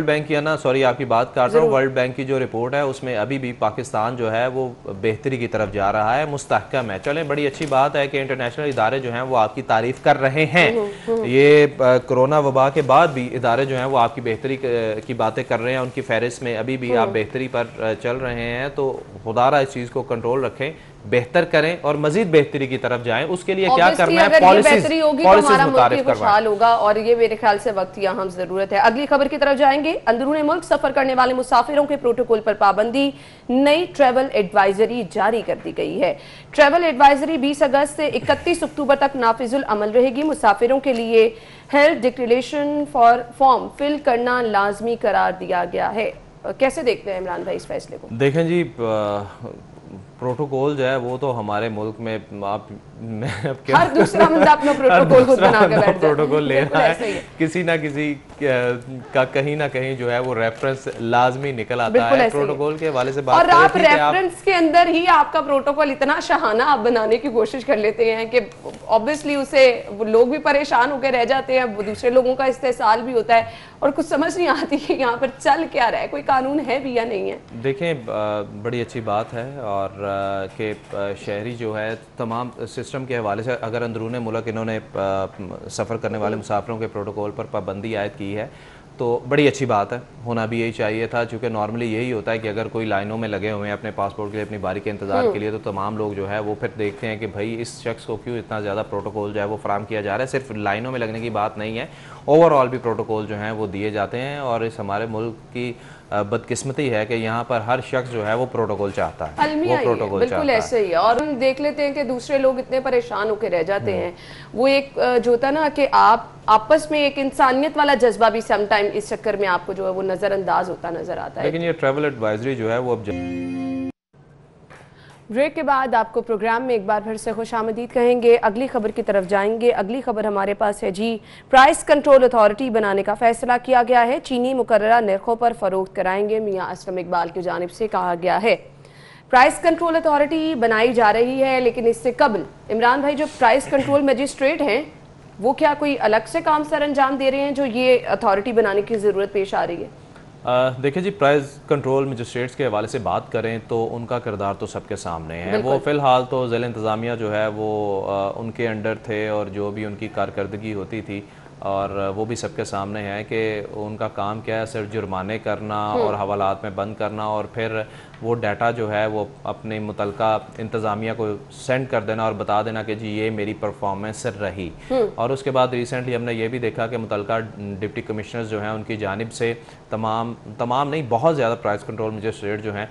बैंक की है ना, सॉरी आपकी बात कर रहा हूँ, वर्ल्ड बैंक की जो रिपोर्ट है उसमें अभी भी पाकिस्तान जो है वो बेहतरी की तरफ जा रहा है, मुस्तहकम है। चलें, बड़ी अच्छी बात है कि इंटरनेशनल इदारे जो हैं वो आपकी तारीफ कर रहे हैं। ये कोरोना वबा के बाद भी इदारे जो हैं वो आपकी बेहतरी की बातें कर रहे हैं, उनकी फहरिस्त में अभी भी आप बेहतरी पर चल रहे हैं। तो खुदारा इस चीज़ को कंट्रोल रखें, बेहतर करें और मजीद बेहतरी की तरफ जाएं। उसके लिए क्या करना है, बेहतरी होगी तो हमारा मुल्क भी खुशहाल होगा और ये मेरे ख्याल से वक्त की अहम जरूरत है। अगली खबर की तरफ जाएंगे। अंदरूनी मुल्क सफर करने वाले मुसाफिरों के प्रोटोकॉल पर पाबंदी, नई ट्रैवल एडवाइजरी जारी कर दी गई है। ट्रैवल एडवाइजरी 20 अगस्त से 31 अक्टूबर तक नाफिजुल अमल रहेगी। मुसाफिरों के लिए हेल्थ डिक्लेरेशन फॉर्म फिल करना लाजमी करार दिया गया है। कैसे देखते हैं इमरान भाई इस फैसले को? देखें जी, प्रोटोकॉल जो है वो तो हमारे मुल्क में आप हर दूसरा बंदा अपना प्रोटोकॉल खुद बना के बैठ जाता है, प्रोटोकॉल ले रहा है, किसी ना किसी का कहीं ना कहीं जो है वो रेफरेंस लाजमी निकल आता है प्रोटोकॉल के हवाले से। बात और आप रेफरेंस के अंदर ही आपका प्रोटोकॉल इतना शहाना आप बनाने की कोशिश कर लेते हैं कि ऑब्वियसली उसे लोग भी परेशान होकर रह जाते हैं, दूसरे लोगों का इस्तेसाल भी होता है और कुछ समझ नहीं आती कि यहाँ पर चल क्या रहा है, कोई कानून है भी या नहीं है। देखें, बड़ी अच्छी बात है और कि शहरी जो है तमाम सिस्टम के हवाले से अगर अंदरूनी मुल्क इन्होंने सफ़र करने वाले मुसाफिरों के प्रोटोकॉल पर पाबंदी आयद की है तो बड़ी अच्छी बात है, होना भी यही चाहिए था। क्योंकि नॉर्मली यही होता है कि अगर कोई लाइनों में लगे हुए हैं अपने पासपोर्ट के लिए, अपनी बारी के इंतज़ार के लिए, तो तमाम लोग जो है वो फिर देखते हैं कि भाई इस शख्स को क्यों इतना ज़्यादा प्रोटोकॉल जो है वो फराम किया जा रहा है। सिर्फ लाइनों में लगने की बात नहीं है, ओवरऑल भी प्रोटोकॉल जो हैं वो दिए जाते हैं। और इस हमारे मुल्क की बदकिस्मती है कि यहाँ पर हर शख्स जो है वो प्रोटोकॉल चाहता है, वो प्रोटोकॉल बिल्कुल ऐसे ही है। और हम देख लेते हैं कि दूसरे लोग इतने परेशान होकर रह जाते हैं। वो एक जो होता ना कि आप आपस में एक इंसानियत वाला जज्बा भी सम टाइम इस चक्कर में आपको जो है वो नजरअंदाज होता नजर आता है। लेकिन ये ट्रैवल एडवाइजरी जो है वो अब ब्रेक के बाद आपको प्रोग्राम में एक बार फिर से खुशामदीद कहेंगे। अगली खबर की तरफ जाएंगे। अगली खबर हमारे पास है जी, प्राइस कंट्रोल अथॉरिटी बनाने का फैसला किया गया है। चीनी मुकर्ररा नरखों पर फरोख्त कराएंगे, मियां असलम इकबाल की जानिब से कहा गया है। प्राइस कंट्रोल अथॉरिटी बनाई जा रही है, लेकिन इससे कबल इमरान भाई जो प्राइस कंट्रोल मजिस्ट्रेट हैं वो क्या कोई अलग से काम सर अंजाम दे रहे हैं जो ये अथॉरिटी बनाने की ज़रूरत पेश आ रही है? देखिए जी, प्राइस कंट्रोल मजिस्ट्रेट्स के हवाले से बात करें तो उनका किरदार तो सबके सामने है। वो फ़िलहाल तो ज़िला इंतज़ामिया जो है वो उनके अंडर थे और जो भी उनकी कारकर्दगी होती थी और वो भी सबके सामने है कि उनका काम क्या है, सिर्फ जुर्माने करना और हवालात में बंद करना और फिर वो डाटा जो है वो अपने मुतलका इंतज़ामिया को सेंड कर देना और बता देना कि जी ये मेरी परफॉर्मेंस रही। और उसके बाद रिसेंटली हमने ये भी देखा कि मुतलका डिप्टी कमिश्नर्स जो हैं उनकी जानिब से तमाम नहीं बहुत ज़्यादा प्राइस कंट्रोल मजिस्ट्रेट जो हैं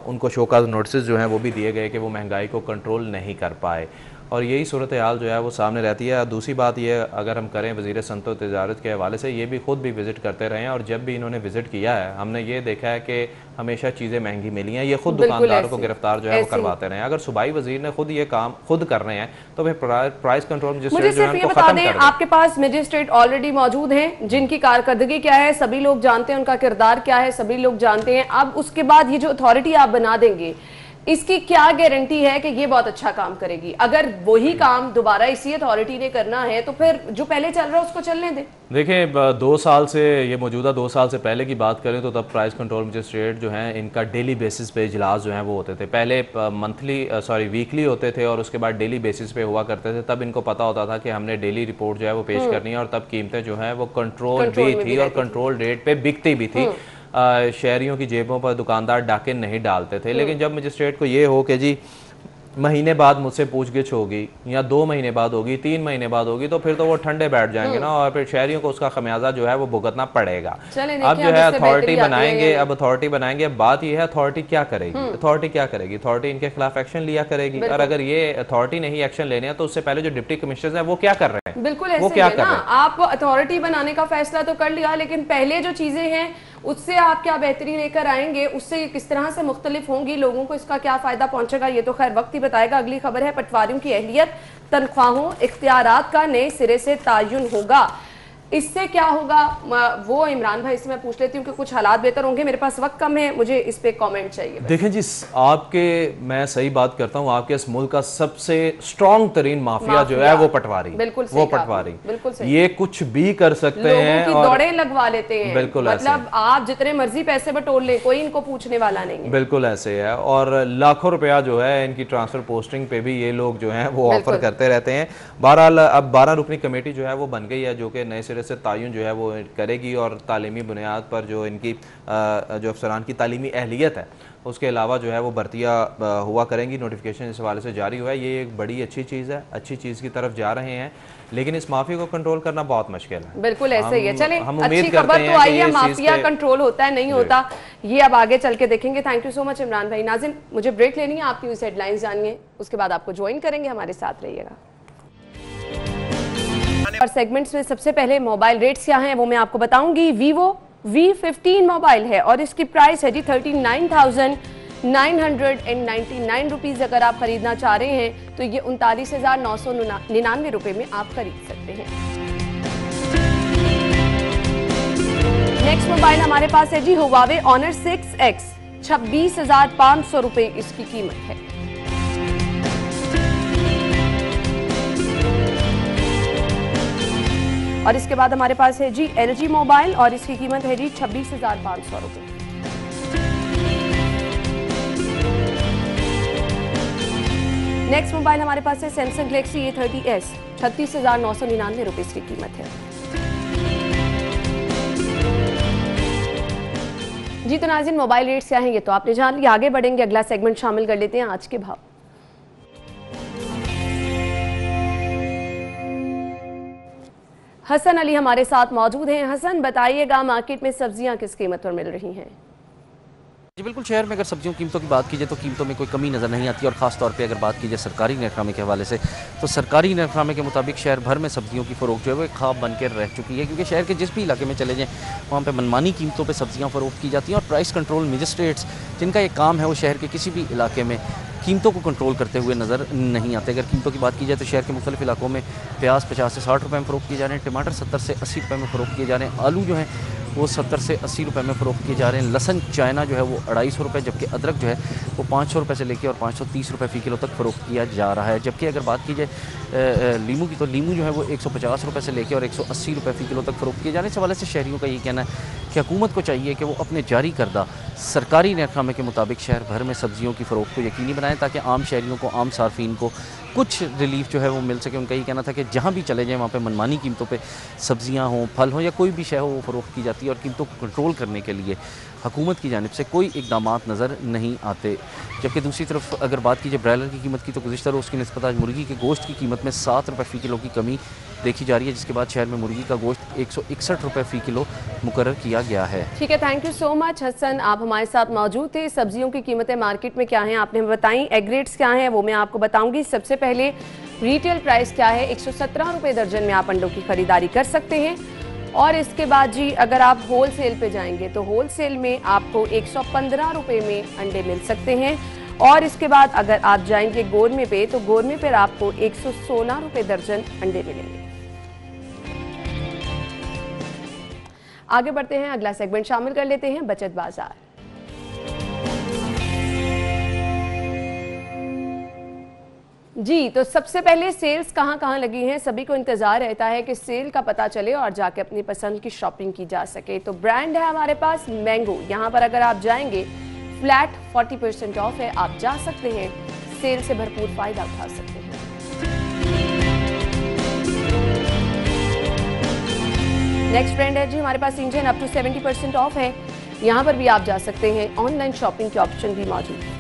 उनको शोकाज नोटिस जो हैं वो भी दिए गए कि वो महंगाई को कंट्रोल नहीं कर पाए। और यही सूरत हाल जो है वो सामने रहती है। दूसरी बात ये, अगर हम करें वज़ीर सनअत व तिजारत के हवाले से, ये भी खुद भी विज़िट करते रहे हैं और जब भी इन्होंने विज़िट किया है हमने ये देखा है कि हमेशा चीज़ें महंगी मिली हैं। ये खुद दुकानदारों को गिरफ्तार जो है वो करवाते रहे हैं। अगर सूबाई वज़ीर ने खुद ये काम खुद कर रहे हैं तो फिर प्राइस कंट्रोल मजिस्ट्रेट जो है उनको खत्म कर दें। आपके पास मजिस्ट्रेट ऑलरेडी मौजूद हैं जिनकी कारकर्दगी क्या है सभी लोग जानते हैं, उनका किरदार क्या है सभी लोग जानते हैं। अब उसके बाद ये जो अथॉरिटी आप बना देंगे इसकी क्या गारंटी है कि ये बहुत अच्छा काम करेगी? अगर वही काम दोबारा इसी अथॉरिटी ने करना है तो फिर जो पहले चल रहा है उसको चलने दें। देखें 2 साल से, ये मौजूदा 2 साल से पहले की बात करें तो तब प्राइस कंट्रोल मजिस्ट्रेट जो हैं इनका डेली बेसिस पे इजलास जो हैं वो होते थे। पहले वीकली होते थे और उसके बाद डेली बेसिस पे हुआ करते थे। तब इनको पता होता था कि हमने डेली रिपोर्ट जो है वो पेश करनी है और तब कीमतें जो हैं वो कंट्रोल भी थी और कंट्रोल रेट पे बिकती भी थी। शहरियों की जेबों पर दुकानदार डाके नहीं डालते थे। लेकिन जब मजिस्ट्रेट को ये हो कि जी महीने बाद मुझसे पूछगिछ होगी या 2 महीने बाद होगी, 3 महीने बाद होगी, तो फिर तो वो ठंडे बैठ जाएंगे ना और फिर शहरियों को उसका खमियाजा जो है वो भुगतना पड़ेगा। अब जो है अथॉरिटी बनाएंगे, अब अथॉरिटी बनाएंगे। अब बात ये है अथॉरिटी क्या करेगी? अथॉरिटी क्या करेगी? अथॉरिटी इनके खिलाफ एक्शन लिया करेगी और अगर ये अथॉरिटी नहीं एक्शन लेने हैं तो उससे पहले जो डिप्टी कमिश्नर है वो क्या कर रहे हैं? बिल्कुल वो क्या कर रहे हैं? आप अथॉरिटी बनाने का फैसला तो कर लिया लेकिन पहले जो चीजें हैं उससे आप क्या बेहतरी लेकर आएंगे, उससे किस तरह से मुख्तलिफ होंगी, लोगों को इसका क्या फायदा पहुंचेगा, ये तो खैर वक्त ही बताएगा। अगली खबर है पटवारियों की अहलियत, तनख्वाहों, इख्तियारात का नए सिरे से तायुन होगा। इससे क्या होगा वो इमरान भाई से मैं पूछ लेती हूँ कि कुछ हालात बेहतर होंगे। मेरे पास वक्त कम है, मुझे इस पे कमेंट चाहिए। देखें जी, आपके, मैं सही बात करता हूँ, आपके इस मुल्क का सबसे स्ट्रॉन्ग तरीन माफिया जो है वो पटवारी। बिल्कुल वो पटवारी, बिल्कुल सही। ये कुछ भी कर सकते हैं और दौड़े लगवा लेते हैं। बिल्कुल मतलब आप जितने मर्जी पैसे बटोर लें कोई इनको पूछने वाला नहीं है। बिल्कुल ऐसे है और लाखों रुपया जो है इनकी ट्रांसफर पोस्टिंग पे भी ये लोग जो है वो ऑफर करते रहते हैं। बहरहाल अब 12 रुकनी कमेटी जो है वो बन गई है जो कि नए सिरे से तायुन जो है वो करेगी और तालीमी बुनियाद पर जो इनकी जो अफसरान की तालीमी अहलियत है उसके अलावा जो है वो भर्तियाँ हुआ करेंगी। नोटिफिकेशन इस हवाले से जारी हुआ है। ये एक बड़ी अच्छी चीज़ है, अच्छी चीज़ की तरफ जा रहे हैं, लेकिन इस माफिया को कंट्रोल करना बहुत मुश्किल है। बिल्कुल ऐसे ही है। चले, हम अच्छी खबर तो आई है, माफिया कंट्रोल होता है नहीं होता ये अब आगे चल के देखेंगे। Thank you so much Imran भाई। नाज़िन, मुझे ब्रेक लेनी है, आपकी न्यूज़ हेडलाइंस जानिए, उसके बाद आपको ज्वाइन करेंगे, हमारे साथ रहिएगा। और सेगमेंट्स में सबसे पहले मोबाइल रेट्स क्या हैं वो मैं आपको बताऊंगी। वीवो V15 मोबाइल है और इसकी प्राइस है जी 39,999 रुपीज। अगर आप खरीदना चाह रहे हैं तो ये 39,999 रुपए में आप खरीद सकते हैं। नेक्स्ट मोबाइल हमारे पास है जी Huawei Honor 6X, 26,500 रुपए इसकी कीमत है। और इसके बाद हमारे पास है जी LG मोबाइल और इसकी कीमत है जी 26,500 रुपए। नेक्स्ट मोबाइल हमारे पास है Samsung Galaxy A30s, 36,999 रुपए इसकी कीमत है। जी तो नाज़रीन, मोबाइल रेट्स क्या हैं ये तो आपने जान लिया। आगे बढ़ेंगे, अगला सेगमेंट शामिल कर लेते हैं, आज के भाव। हसन अली हमारे साथ मौजूद हैं। हसन, बताइएगा मार्केट में सब्जियां किस कीमत पर मिल रही हैं? जी बिल्कुल, शहर में अगर सब्जियों कीमतों की बात की जाए तो कीमतों में कोई कमी नज़र नहीं आती और ख़ास तौर पे अगर बात की जाए सरकारी नरखनामे के हवाले से तो सरकारी नरखनामे के मुताबिक शहर भर में सब्जियों की फ़रोख्त जो है वो एक ख्वाब बन के रह चुकी है, क्योंकि शहर के जिस भी इलाके में चले जाएँ वहाँ पे मनमानी कीमतों पे सब्जियाँ फ़रोख्त की जाती हैं और प्राइस कंट्रोल मजिस्ट्रेट्स जिनका ये काम है वो शहर के किसी भी इलाके में कीमतों को कंट्रोल करते हुए नज़र नहीं आते। अगर कीमतों की बात की जाए तो शहर के मुख्तलिफ इलाकों में प्याज 50 से 60 रुपये में फ़रोख्त किए जा रहे हैं, टमाटर 70 से 80 रुपये में फ़रोख्त किए जा रहे हैं, आलू जो है वो 70 से 80 रुपये में फ़रोख्त किए जा रहे हैं, लहसन चाइना जो है वो 250 रुपये, जबकि अदरक जो है वो 500 रुपये से लेकर और 530 रुपये फ़ी किलो तक फ़रोख्त किया जा रहा है। जबकि अगर बात की जाए लीमू की तो लीमू जो है वो 150 रुपये से लेकर और 180 रुपये फ़ी किलो तक फ़रोख्त किए जा रहे हैं। इस हवाले से शहरियों का ये कहना है कि हुकूमत को चाहिए कि वो अपने जारी करदा सरकारी नरखनामे के मुताबिक शहर भर में सब्जियों की फ़रोख्त को यकीनी बनाएं ताकि आम शहरियों को, आम सार्फिन को कुछ रिलीफ जो है वो मिल सके। उनका ये कहना था कि जहाँ भी चले जाएँ वहाँ पे मनमानी कीमतों पे सब्जियाँ हों, फल हों या कोई भी शय हो वो फ़रोख्त की जाती है और कीमतों को कंट्रोल करने के लिए हुकूमत की जानिब से कोई इक़दामात नज़र नहीं आते। जबकि दूसरी तरफ अगर बात कीजिए ब्रायलर की कीमत की तो गुज़िश्ता रोज़ की निस्बत आज मुर्गी के गोश्त की कीमत में 7 रुपये फ़ी किलो की कमी देखी जा रही है, जिसके बाद शहर में मुर्गी का गोश्त 161 रुपये फ़ी किलो मुकर्रर किया गया है। ठीक है, thank you so much Hasan, आप हमारे साथ मौजूद थे। सब्जियों की कीमतें मार्केट में क्या हैं आपने बताई, एग रेट्स क्या हैं वो मैं आपको बताऊंगी। सबसे पहले रिटेल प्राइस क्या है, 117 रुपये दर्जन में आप अंडों की खरीदारी कर सकते हैं। और इसके बाद जी अगर आप होलसेल पे जाएंगे तो होलसेल में आपको 115 रुपये में अंडे मिल सकते हैं। और इसके बाद अगर आप जाएंगे गोरमे पे तो गोरमे पर आपको 116 रुपये दर्जन अंडे मिलेंगे। आगे बढ़ते हैं, अगला सेगमेंट शामिल कर लेते हैं बचत बाजार। जी तो सबसे पहले सेल्स कहाँ लगी हैं, सभी को इंतजार रहता है कि सेल का पता चले और जाके अपनी पसंद की शॉपिंग की जा सके। तो ब्रांड है हमारे पास मैंगो, यहाँ पर अगर आप जाएंगे फ्लैट 40% ऑफ है, आप जा सकते हैं, सेल से भरपूर फायदा उठा सकते हैं। नेक्स्ट ब्रांड है जी हमारे पास इंजन, अप टू 70% ऑफ है, यहाँ पर भी आप जा सकते हैं, ऑनलाइन शॉपिंग के ऑप्शन भी मौजूद है।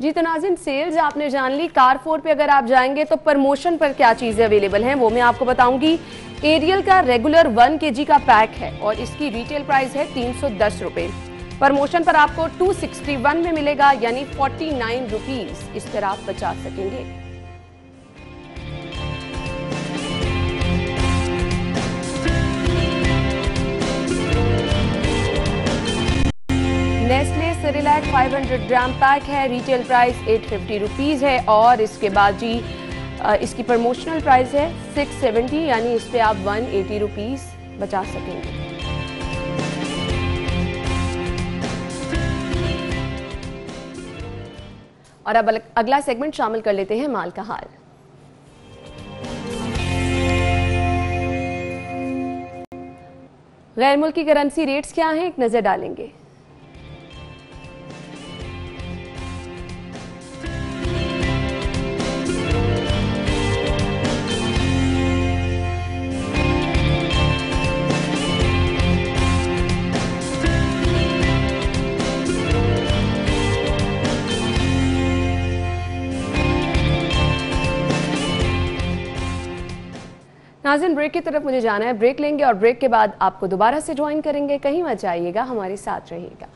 जी तो नाज़रीन सेल्स आपने जान ली। कारफोर पे अगर आप जाएंगे तो प्रमोशन पर क्या चीजें अवेलेबल हैं वो मैं आपको बताऊंगी। एरियल का रेगुलर 1 kg का पैक है और इसकी रिटेल प्राइस है 310 रुपए। प्रमोशन पर आपको 261 में मिलेगा, यानी 49 रुपीज, इस पर आप बचा सकेंगे। नेस्ले सेरेलैक 500 ग्राम पैक है, रिटेल प्राइस 850 रुपीज है और इसके बाद जी इसकी प्रमोशनल प्राइस है 670, यानी इस पे आप 180 रुपीज बचा सकेंगे। और अब अगला सेगमेंट शामिल कर लेते हैं माल का हाल। गैर मुल्की करेंसी रेट्स क्या हैं, एक नजर डालेंगे। नाज़रीन ब्रेक की तरफ मुझे जाना है, ब्रेक लेंगे और ब्रेक के बाद आपको दोबारा से ज्वाइन करेंगे। कहीं मत जाइएगा, हमारे साथ रहिएगा।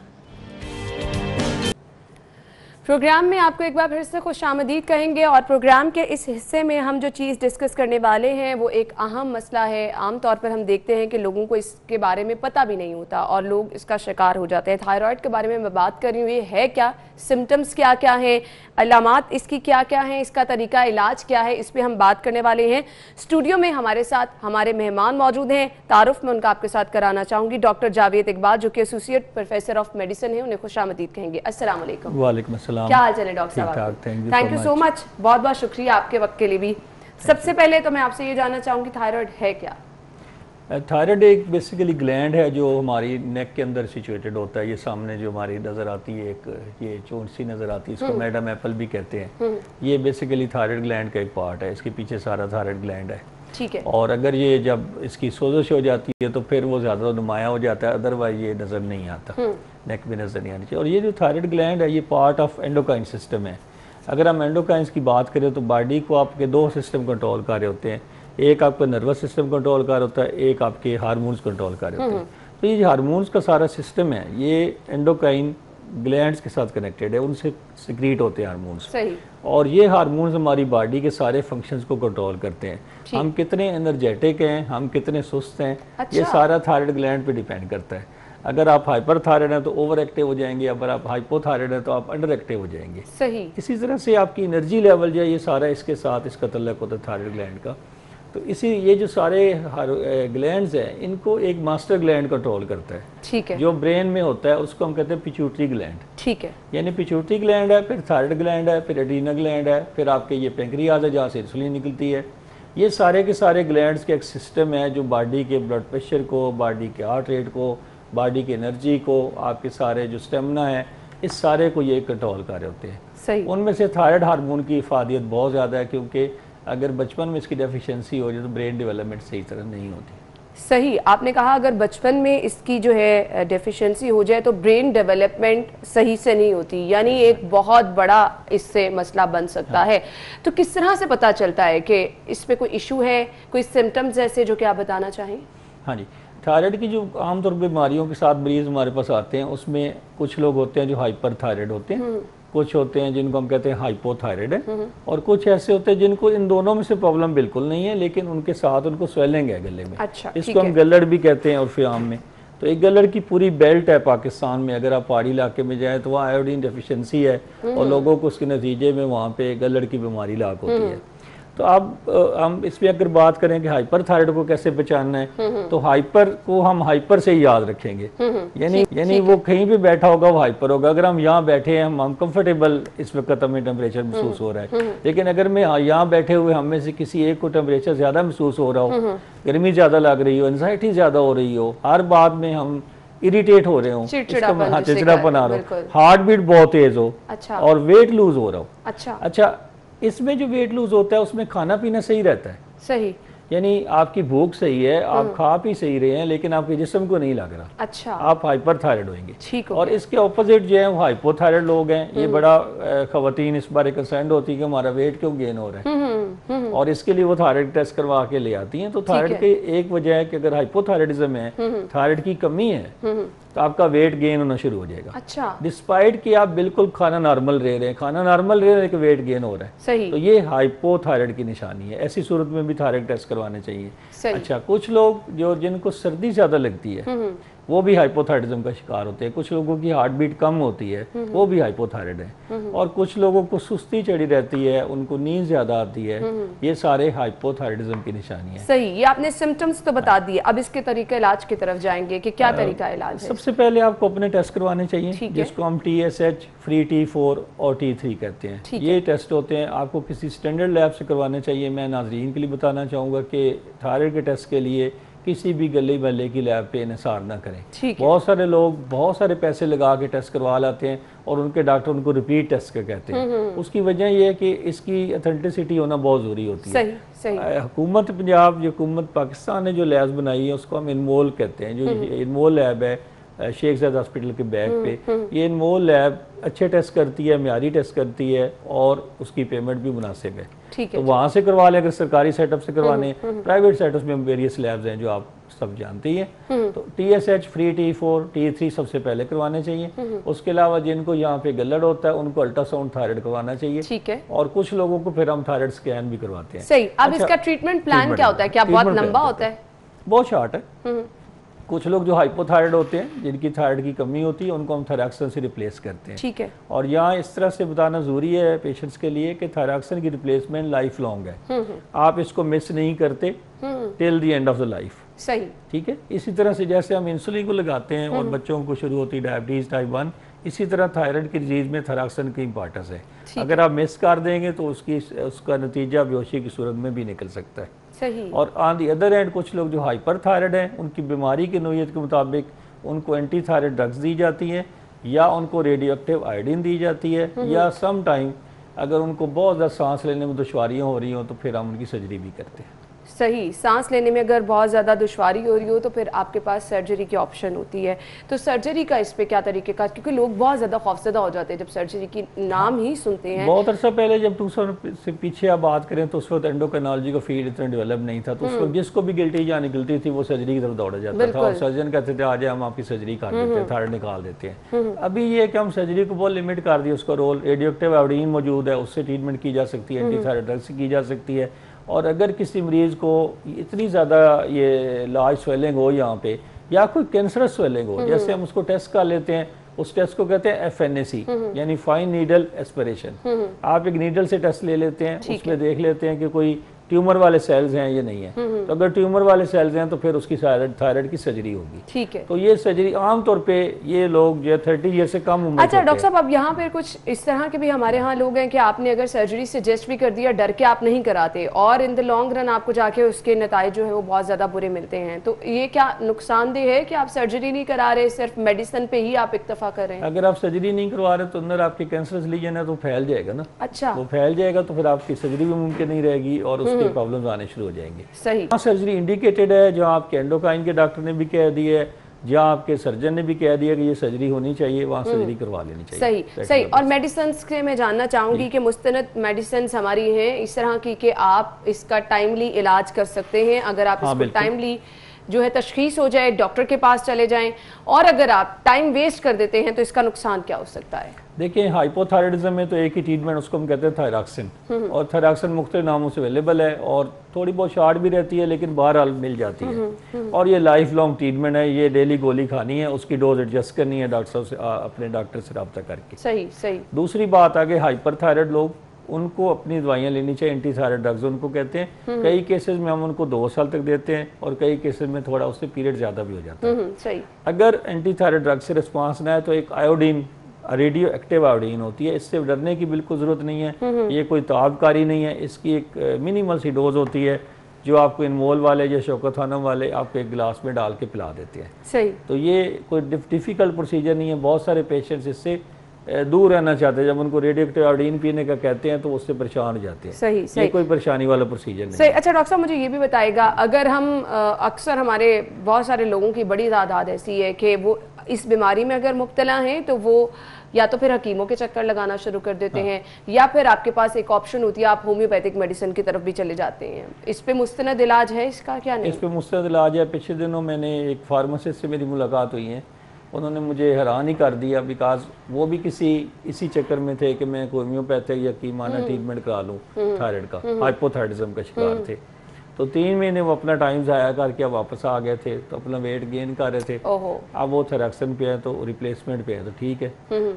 प्रोग्राम में आपको एक बार फिर से खुशामदीद कहेंगे और प्रोग्राम के इस हिस्से में हम जो चीज़ डिस्कस करने वाले हैं वो एक अहम मसला है। आमतौर पर हम देखते हैं कि लोगों को इसके बारे में पता भी नहीं होता और लोग इसका शिकार हो जाते हैं। थायराइड के बारे में मैं बात कर रही हूँ, ये है क्या, सिम्टम्स क्या क्या हैं, अलामात इसकी क्या क्या हैं, इसका तरीका इलाज क्या है, इस पर हम बात करने वाले हैं। स्टूडियो में हमारे साथ हमारे मेहमान मौजूद हैं। तारुफ में उनका आपके साथ कराना चाहूँगी, डॉक्टर जावेद इकबाल जो कि एसोसिएट प्रोफेसर ऑफ मेडिसिन है, उन्हें खुशामदीद कहेंगे। अस्सलाम वालेकुम। वालेकुम अस्सलाम। क्या हाल चाल है डॉक्टर साहब? थैंक यू सो मच, बहुत बहुत शुक्रिया आपके वक्त के लिए भी। सबसे पहले तो मैं आपसे ये जानना चाहूँगी थायराइड है क्या? थायराइड एक बेसिकली ग्लैंड है जो हमारी नेक के अंदर सिचुएटेड होता है। ये सामने जो हमारी नज़र आती है, एक ये चोंच सी नज़र आती है, इसको मैडम एप्पल भी कहते हैं। ये बेसिकली थायराइड ग्लैंड का एक पार्ट है, इसके पीछे सारा थायराइड ग्लैंड है। ठीक है। और अगर ये जब इसकी सोजिश हो जाती है तो फिर वो ज़्यादा नुमाया हो जाता है, अदरवाइज ये नज़र नहीं आता, नेक में नज़र नहीं आनी चाहिए। और ये जो थायराइड ग्लैंड है ये पार्ट ऑफ एंडोक्राइन सिस्टम है। अगर हम एंडोक्राइंस की बात करें तो बॉडी को आपके दो सिस्टम कंट्रोल कर रहे होते हैं, एक आपका नर्वस सिस्टम कंट्रोल कर होता है, एक आपके हार्मोन्स कंट्रोल कर रहे होते हैं। तो ये हार्मोन्स का सारा सिस्टम है ये एंडोक्राइन ग्लैंड्स के साथ कनेक्टेड है, उनसे सिक्रीट होते हैं हार्मोन्स। सही। और ये हार्मोन्स हमारी बॉडी के सारे फंक्शंस को कंट्रोल करते हैं। हम कितने एनर्जेटिक हैं, हम कितने सुस्त हैं, ये सारा थायराइड ग्लैंड पे डिपेंड करता है। अगर आप हाइपर थायराइड हैं तो ओवर एक्टिव हो जाएंगे, अगर आप हाइपोथायराइड हैं तो आप अंडर एक्टिव हो जाएंगे। सही। इसी तरह से आपकी एनर्जी लेवल जो है ये सारा इसके साथ इसका तल्लक होता है थायराइड ग्लैंड का। तो इसी ये जो सारे ग्लैंड्स हैं इनको एक मास्टर ग्लैंड कंट्रोल करता है। ठीक है। जो ब्रेन में होता है उसको हम कहते हैं पिट्यूटरी ग्लैंड। ठीक है। यानी पिट्यूटरी ग्लैंड है, फिर थायराइड ग्लैंड है, फिर एड्रीनल ग्लैंड है, फिर आपके ये पेंक्रियाज है जहाँ से इंसुलिन निकलती है। ये सारे के सारे ग्लैंड्स के एक सिस्टम है जो बॉडी के ब्लड प्रेशर को, बॉडी के हार्ट रेट को, बॉडी की एनर्जी को, आपके सारे जो स्टेमिना है, इस सारे को ये कंट्रोल कर रहे होते हैं। सही। उनमें से थायराइड हार्मोन की इफादियत बहुत ज़्यादा है, क्योंकि अगर बचपन में इसकी डेफिशिएंसी हो जाए तो ब्रेन डेवलपमेंट सही तरह नहीं होती। सही, आपने कहा अगर बचपन में इसकी जो है डेफिशिएंसी हो जाए तो ब्रेन डेवलपमेंट सही से नहीं होती, यानी एक बहुत बड़ा इससे मसला बन सकता है। तो किस तरह से पता चलता है कि इसमें कोई इशू है, कोई सिम्टम्स ऐसे जो कि आप बताना चाहें? हाँ जी, थायराइड की जो आमतौर पर बीमारियों के साथ मरीज हमारे पास आते हैं, उसमें कुछ लोग होते हैं जो हाइपर थायराइड होते हैं, कुछ होते हैं जिनको हम कहते हैं हाइपोथायराइड है, और कुछ ऐसे होते हैं जिनको इन दोनों में से प्रॉब्लम बिल्कुल नहीं है, लेकिन उनके साथ उनको स्वेलिंग है गले में। अच्छा, इसको हम गल्लड़ भी कहते हैं और फियाम में। तो एक गल्लड़ की पूरी बेल्ट है पाकिस्तान में, अगर आप पहाड़ी इलाके में जाएं तो वहाँ आयोडीन डेफिशिएंसी है और लोगों को उसके नतीजे में वहाँ पे गल्लड़ की बीमारी लाक होती है। तो अब हम इस पर अगर बात करें कि हाइपर थायराइड को कैसे पहचानना है, तो हाइपर को हम हाइपर से ही याद रखेंगे, यानी वो कहीं भी बैठा होगा वो हाइपर होगा। अगर हम यहाँ बैठे हैं, हम कंफर्टेबल, इस वक्त हमें टेम्परेचर महसूस हो रहा है, लेकिन अगर मैं यहाँ बैठे हुए हम में से किसी एक को टेम्परेचर ज्यादा महसूस हो रहा हो, गर्मी ज्यादा लग रही हो, एंजाइटी ज्यादा हो रही हो, हर बात में हम इरिटेट हो रहे हो, चिड़चिड़ापन आ रहा हो, हार्ट बीट बहुत तेज हो, और वेट लूज हो रहा हो। अच्छा, इसमें जो वेट लूज होता है उसमें खाना पीना सही रहता है, सही, यानी आपकी भूख सही है, आप खा पी सही रहे हैं, लेकिन आपके जिस्म को नहीं लग रहा, अच्छा, आप हाइपर थायराइड होंगे। ठीक, और इसके ऑपोजिट जो है वो हाइपोथायराइड लोग हैं। ये बड़ा खवातीन इस बारे कंसर्न होती है कि हमारा वेट क्यों गेन हो रहा है, और इसके लिए वो थायराइड टेस्ट करवा के ले आती हैं। तो थायराइड की एक वजह है कि अगर हाइपोथायराइडिज्म है, थायराइड की कमी है, तो आपका वेट गेन होना शुरू हो जाएगा। अच्छा, डिस्पाइट कि आप बिल्कुल खाना नॉर्मल रह रहे हैं, खाना नॉर्मल रह रहे हैं, वेट गेन हो रहा है, सही। तो ये हाइपोथायराइड की निशानी है। ऐसी सूरत में भी थायराइड टेस्ट करवाने चाहिए। अच्छा, कुछ लोग जो जिनको सर्दी ज्यादा लगती है वो भी हाइपोथायराइडिज्म का शिकार होते हैं। कुछ लोगों की हार्ट बीट कम होती है, वो भी हाइपोथायराइड है। और कुछ लोगों को सुस्ती चढ़ी रहती है, उनको नींद ज्यादा आती है, ये सारे हाइपोथायराइडिज्म की निशानी है। सही, ये आपने सिम्टम्स तो बता दिए, अब इसके तरीके इलाज की तरफ जाएंगे कि क्या तरीका इलाज है। सबसे पहले आपको अपने टेस्ट करवाने चाहिए, जिसको हम TSH, फ्री T4 और T3 कहते हैं। ये टेस्ट होते हैं, आपको किसी स्टैंडर्ड लैब से करवाने चाहिए। मैं नाज़रीन के लिए बताना चाहूँगा कि थायराइड के टेस्ट के लिए किसी भी गली महल्ले की लैब पे इन्हिसार ना करें। बहुत सारे लोग बहुत सारे पैसे लगा के टेस्ट करवा लाते हैं और उनके डॉक्टर उनको रिपीट टेस्ट का कहते हैं। उसकी वजह यह है कि इसकी ऑथेंटिसिटी होना बहुत ज़रूरी होती है। सही। हुकूमत पंजाब, जो हुकूमत पाकिस्तान ने जो लैब्स बनाई है उसको हम इनमोल कहते हैं। जो इनमोल लैब है शेख ज़ायद हॉस्पिटल के बैक पे, ये इनमोल लैब अच्छे टेस्ट करती है, म्यारी टेस्ट करती है और उसकी पेमेंट भी मुनासिब है। तो वहाँ से करवा लें अगर सरकारी सेटअप से करवाने। प्राइवेट सेटअप में वेरियस लैब्स हैं जो आप सब जानती हैं। तो TSH, फ्री T4, T3 सबसे पहले करवाने चाहिए। उसके अलावा जिनको यहाँ पे गल्लड़ होता है उनको अल्ट्रासाउंड थायराइड करवाना चाहिए। ठीक है। और कुछ लोगों को फिर हम थायराइड स्कैन भी करवाते हैं। सही। अब इसका ट्रीटमेंट प्लान क्या होता है? क्या बहुत लंबा होता है? बहुत शॉर्ट है। कुछ लोग जो हाइपोथायराइड होते हैं, जिनकी थायराइड की कमी होती है, उनको हम थायरॉक्सिन से रिप्लेस करते हैं। ठीक है। और यहाँ इस तरह से बताना जरूरी है पेशेंट्स के लिए कि थायरॉक्सिन की रिप्लेसमेंट लाइफ लॉन्ग है। आप इसको मिस नहीं करते till the end of the life. सही। ठीक है। इसी तरह से जैसे हम इंसुलिन को लगाते हैं और बच्चों को शुरू होती है डायबिटीज टाइप 1, इसी तरह थायराइड की डिजीज में थायरॉक्सिन की इंपॉर्टेंस है। अगर आप मिस कर देंगे तो उसका नतीजा बेहोशी की सूरत में भी निकल सकता है। सही। और ऑन दी अदर एंड कुछ लोग जो हाइपर थायराइड हैं, उनकी बीमारी की नोयत के मुताबिक उनको एंटी थायराइड ड्रग्स दी जाती हैं या उनको रेडियो एक्टिव आयोडीन दी जाती है, या सम टाइम अगर उनको बहुत ज़्यादा सांस लेने में दुश्वारियाँ हो रही हों तो फिर हम उनकी सर्जरी भी करते हैं। सही। सांस लेने में अगर बहुत ज़्यादा दुश्वारी हो रही हो तो फिर आपके पास सर्जरी की ऑप्शन होती है। तो सर्जरी का इस पे क्या तरीके का, क्योंकि लोग बहुत ज़्यादा खौफजदा हो जाते हैं जब सर्जरी की नाम ही सुनते हैं। बहुत अर्सा पहले जब 2000 से पीछे आप बात करें तो उस वक्त एंडोक्राइनोलॉजी का फील्ड इतना डेवलप नहीं था, तो उस वक्त जिसको भी गिल्टी या निकलती थी वो सर्जरी की तरफ दौड़ा जाता था और सर्जन कहते थे आज हम आपकी सर्जरी कर देते हैं, थायराइड निकाल देते हैं। अभी ये कि हम सर्जरी को बहुत लिमिट कर दिया, उसका रोल रेडियो एक्टिव आयोडीन मौजूद है, उससे ट्रीटमेंट की जा सकती है, एंटी थायराइड ड्रग्स की जा सकती है। और अगर किसी मरीज़ को इतनी ज़्यादा ये लार्ज स्वेलिंग हो यहाँ पे या कोई कैंसरस स्वेलिंग हो, जैसे हम उसको टेस्ट कर लेते हैं, उस टेस्ट को कहते हैं FNAC यानी फाइन नीडल एस्पिरेशन। आप एक नीडल से टेस्ट ले लेते हैं, उसमें देख लेते हैं कि कोई ट्यूमर वाले सेल्स हैं या नहीं है। तो अगर ट्यूमर वाले सेल्स हैं तो फिर उसकी थायराइड की सर्जरी होगी। ठीक है। तो ये सर्जरी आमतौर पे ये लोग जो 30 ईयर से कम उम्र। अच्छा डॉक्टर साहब, अब यहाँ पे कुछ इस तरह के भी हमारे यहाँ लोग हैं कि आपने अगर सर्जरी सजेस्ट भी कर दिया, डर के आप नहीं कराते और इन द लॉन्ग रन आपको जाके उसके नतीजे जो है वो बहुत ज़्यादा बुरे मिलते हैं। तो ये क्या नुकसानदेह है कि आप सर्जरी नहीं करा रहे, सिर्फ मेडिसिन पे ही आप इक्तफा कर रहे हैं? अगर आप सर्जरी नहीं करवा रहे तो अंदर आपके कैंसरस लीजन है तो फैल जाएगा ना। अच्छा। वो फैल जाएगा तो फिर आपकी सर्जरी भी मुमकिन नहीं रहेगी और उसके प्रॉब्लम्स आने शुरू हो जाएंगे। सही। सर्जरी इंडिकेटेड है, जो आपके एंडोक्राइन के डॉक्टर ने भी कह दी है, जहाँ आपके सर्जन ने भी कह दिया कि ये सर्जरी होनी चाहिए, वहाँ सर्जरी करवा लेनी चाहिए। सही। और मेडिसिन के मैं जानना चाहूंगी कि मुस्तनद मेडिसिन हमारी हैं इस तरह की कि आप इसका टाइमली इलाज कर सकते हैं। अगर आप इसको टाइमली जो है तशखीस हो जाए, डॉक्टर के पास चले जाएं, और अगर आप टाइम वेस्ट कर देते हैं तो इसका नुकसान क्या हो सकता है? देखिए, हाइपोथायराइडिज्म में तो एक ही ट्रीटमेंट, उसको हम कहते हैं थायरॉक्सिन, और थायरॉक्सिन मुख्तलिफ नामों से अवेलेबल है और थोड़ी बहुत शार्ट भी रहती है लेकिन बहरहाल मिल जाती है, और ये लाइफ लॉन्ग ट्रीटमेंट है। ये डेली गोली खानी है, उसकी डोज एडजस्ट करनी है डॉक्टर साहब से, अपने डॉक्टर से रब्ता करके। सही सही। दूसरी बात आगे, हाइपरथायराइड लोग, उनको अपनी दवाइयाँ लेनी चाहिए, एंटी थायराइड ड्रग्स उनको कहते हैं। कई केसेस में हम उनको 2 साल तक देते हैं और कई केसेस में थोड़ा उससे पीरियड ज़्यादा भी हो जाता है। सही। अगर एंटी थायराइड ड्रग से रिस्पॉन्स ना है तो एक आयोडीन, रेडियो एक्टिव आयोडीन होती है, इससे डरने की बिल्कुल ज़रूरत नहीं है। ये कोई ताबकारी नहीं है, इसकी एक मिनिमल सी डोज होती है जो आपको इनमोल वाले या शौकत खानम वाले आपको एक गिलास में डाल के पिला देते हैं। सही। तो ये कोई डिफ़िकल्ट प्रोसीजर नहीं है। बहुत सारे पेशेंट्स इससे दूर रहना चाहते हैं, जब उनको रेडियो एक्टिव आयोडीन पीने का कहते हैं तो उससे परेशान हो जाते हैं। सही सही। ये कोई परेशानी वाला प्रोसीजर नहीं सही। है। अच्छा डॉक्टर साहब, मुझे ये भी बताएगा, अगर हम अक्सर हमारे बहुत सारे लोगों की बड़ी तादाद ऐसी है कि वो इस बीमारी में अगर मुब्तला हैं तो वो या तो फिर हकीमों के चक्कर लगाना शुरू कर देते हैं, या फिर आपके पास एक ऑप्शन होती है आप होम्योपैथिक मेडिसिन की तरफ भी चले जाते हैं। इस पे मुस्तनद इलाज है इसका क्या? नहीं, इस पे मुस्तनद इलाज है। पिछले दिनों मैंने एक फार्मासिस्ट से मेरी मुलाकात हुई है, उन्होंने मुझे हैरान ही कर दिया, बिकॉज वो भी इसी चक्कर में थे कि मैं होम्योपैथिक या कीमाना ट्रीटमेंट करा लूँ थायराइड का, हाइपोथायराइडिज्म का शिकार थे। तो 3 महीने वो अपना टाइम ज़ाया करके अब वापस आ गए थे, तो अपना वेट गेन कर रहे थे। अब वो थायरॉक्सिन पे है तो रिप्लेसमेंट पे है, तो ठीक है।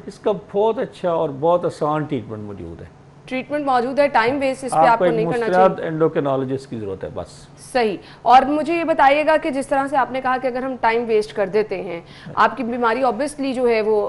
इसका बहुत अच्छा और बहुत आसान ट्रीटमेंट मौजूद है। ट्रीटमेंट मौजूद है, टाइम वेस्ट इस पे आपको नहीं करना चाहिए। एंडोक्रिनोलॉजिस्ट की जरूरत है बस। सही। और मुझे ये बताइएगा कि जिस तरह से आपने कहा कि अगर हम टाइम वेस्ट कर देते हैं, आपकी बीमारी ऑब्वियसली जो है वो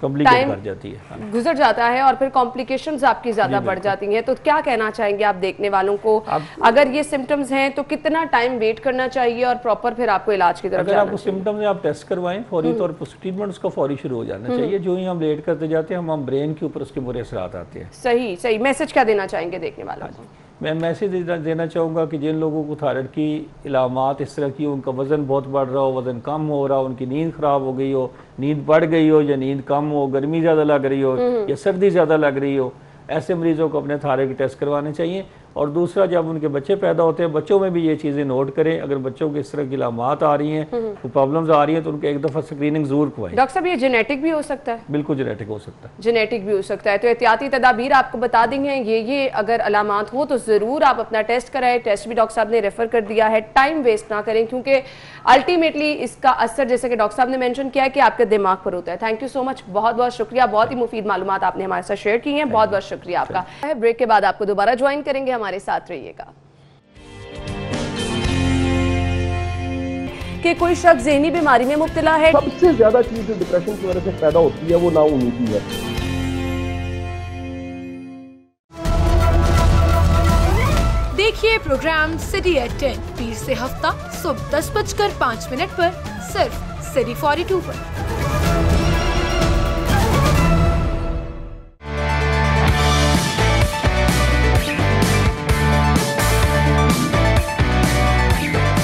टाइम कर जाती है, गुजर जाता है और फिर कॉम्प्लिकेशंस आपकी ज्यादा बढ़ जाती हैं। तो क्या कहना चाहेंगे आप देखने वालों को, अगर ये सिम्टम्स हैं तो कितना टाइम वेट करना चाहिए और प्रॉपर फिर आपको इलाज की तरफ अगर आपको सिम्टम्स है आप टेस्ट करवाएं, फौरी तौर पर ट्रीटमेंट उसका फौरी शुरू हो जाना चाहिए। जो ही हम लेट करते जाते हैं हम ब्रेन के ऊपर उसके बुरे असरात आते हैं। सही सही। मैसेज क्या देना चाहेंगे देखने वालों को? मैं मैसेज देना चाहूँगा कि जिन लोगों को थायराइड की इलामात इस तरह की, उनका वज़न बहुत बढ़ रहा हो, वज़न कम हो रहा हो, उनकी नींद ख़राब हो गई हो, नींद बढ़ गई हो या नींद कम हो, गर्मी ज़्यादा लग रही हो या सर्दी ज़्यादा लग रही हो, ऐसे मरीज़ों को अपने थायराइड के टेस्ट करवाने चाहिए। और दूसरा, जब उनके बच्चे पैदा होते हैं, बच्चों में भी ये चीज़ें नोट करें। अगर बच्चों को इस तरह की इलामात आ रही हैं, कोई प्रॉब्लम्स आ रही हैं, तो उनको एक दफ़ा स्क्रीनिंग ज़रूर करवाएं। डॉक्टर साहब, ये जेनेटिक भी हो सकता है? बिल्कुल जेनेटिक हो सकता है। जेनेटिक भी हो सकता है, तो एहतियाती तदाबीर आपको बता दी हैं। ये अगर अलामात हो तो ज़रूर आप अपना टेस्ट कराएं। टेस्ट भी डॉक्टर साहब ने रेफर कर दिया है। टाइम वेस्ट ना करें, क्योंकि अल्टीमेटली इसका असर, जैसे कि डॉक्टर साहब ने मेंशन किया है, कि आपके दिमाग पर होता है। थैंक यू सो मच, बहुत बहुत शुक्रिया। बहुत ही मुफीद मालूमात आपने हमारे साथ शेयर की हैं, बहुत बहुत शुक्रिया आपका। ब्रेक के बाद आपको दोबारा ज्वाइन करेंगे, हमारे साथ रहिएगा। कि कोई शख्स ज़हनी बीमारी में मुब्तला है, सबसे ज्यादा चीज जो डिप्रेशन की वजह से पैदा होती है वो नाउम्मीदी है। देखिए प्रोग्राम सिटी एट 10 पीर से हफ्ता सुबह 10:05 पर सिर्फ सिटी 42 पर।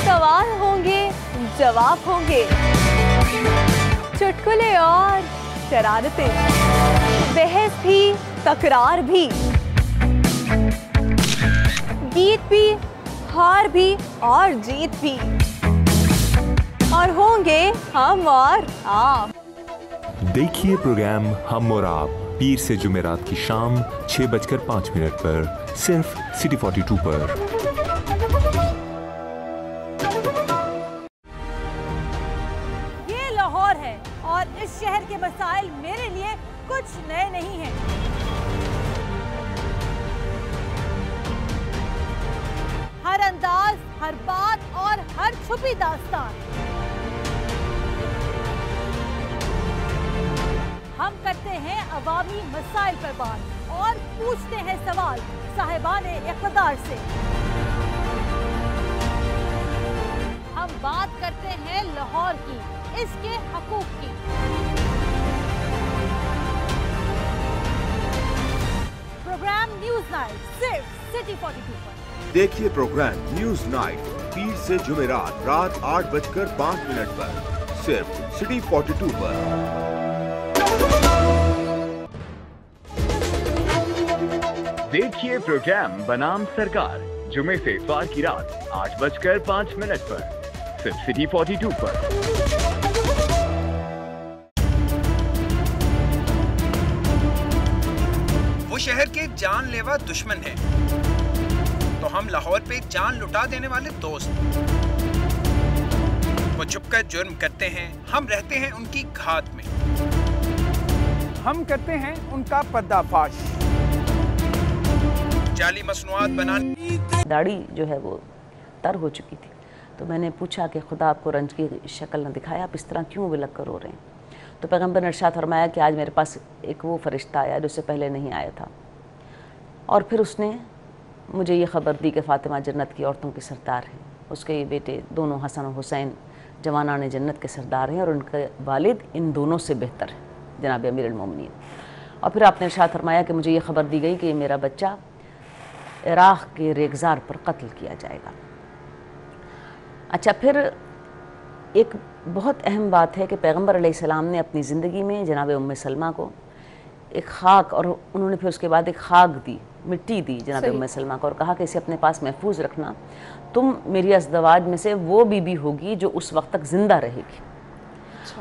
सवाल होंगे, जवाब होंगे, चुटकुले और शरारतें, बहस भी, तकरार भी, गीत भी, हार भी और जीत भी, और होंगे हम और आप। देखिए प्रोग्राम हम और आप पीर से जुमेरात की शाम 6:05 पर सिर्फ सिटी 42 पर। ये लाहौर है और इस शहर के मसाइल मेरे लिए कुछ नए नहीं हैं। हर अंदाज, हर बात और हर छुपी दास्तान हम करते हैं अवामी मसाइल पर बात और पूछते हैं सवाल साहिबाने इक़्तिदार से। हम बात करते हैं लाहौर की, इसके हकूक की। प्रोग्राम न्यूज़ नाइट सिर्फ सिटी 42 पर। देखिए प्रोग्राम न्यूज नाइट पीर से जुमेरात रात 8:05 पर सिर्फ सिटी 42 पर। देखिए प्रोग्राम बनाम सरकार जुमे से इतवार की रात 8:05 पर सिर्फ सिटी 42 पर। वो शहर के जानलेवा दुश्मन हैं, तो हम लाहौर पे जान लुटा देने वाले दोस्त। वो छुपकर जुर्म करते हैं, हम रहते हैं उनकी घात में। हम करते हैं उनका पर्दाफाश। जाली मसनूआत बनाने। दाढ़ी जो है वो तर हो चुकी थी, तो मैंने पूछा कि खुदा आपको रंज की शक्ल न दिखाया, आप इस तरह क्यों विलक कर रो रहे हैं? तो पैगम्बर ने इरशाद फरमाया कि आज मेरे पास एक वो फरिश्ता आया जो उससे पहले नहीं आया था, और फिर उसने मुझे ये ख़बर दी कि फ़ातिमा जन्नत की औरतों की सरदार हैं, उसके ये बेटे दोनों हसन और हुसैन जवानाने जन्नत के सरदार हैं, और उनके वालिद इन दोनों से बेहतर हैं, जनाब अमीर अल मोमिनीन। और फिर आपने इरशाद फरमाया कि मुझे ये ख़बर दी गई कि मेरा बच्चा इराक़ के रेगज़ार पर कत्ल किया जाएगा। अच्छा, फिर एक बहुत अहम बात है कि पैगम्बर अलैहिस्सलाम ने अपनी ज़िंदगी में जनाब उम्मे सलमा को एक खाक, और उन्होंने फिर उसके बाद एक खाक दी, मिट्टी दी जनाब उम्मे सलमा को, और कहा कि इसे अपने पास महफूज रखना, तुम मेरी अज़दवाज में से वो बीबी होगी जो उस वक्त तक ज़िंदा रहेगी।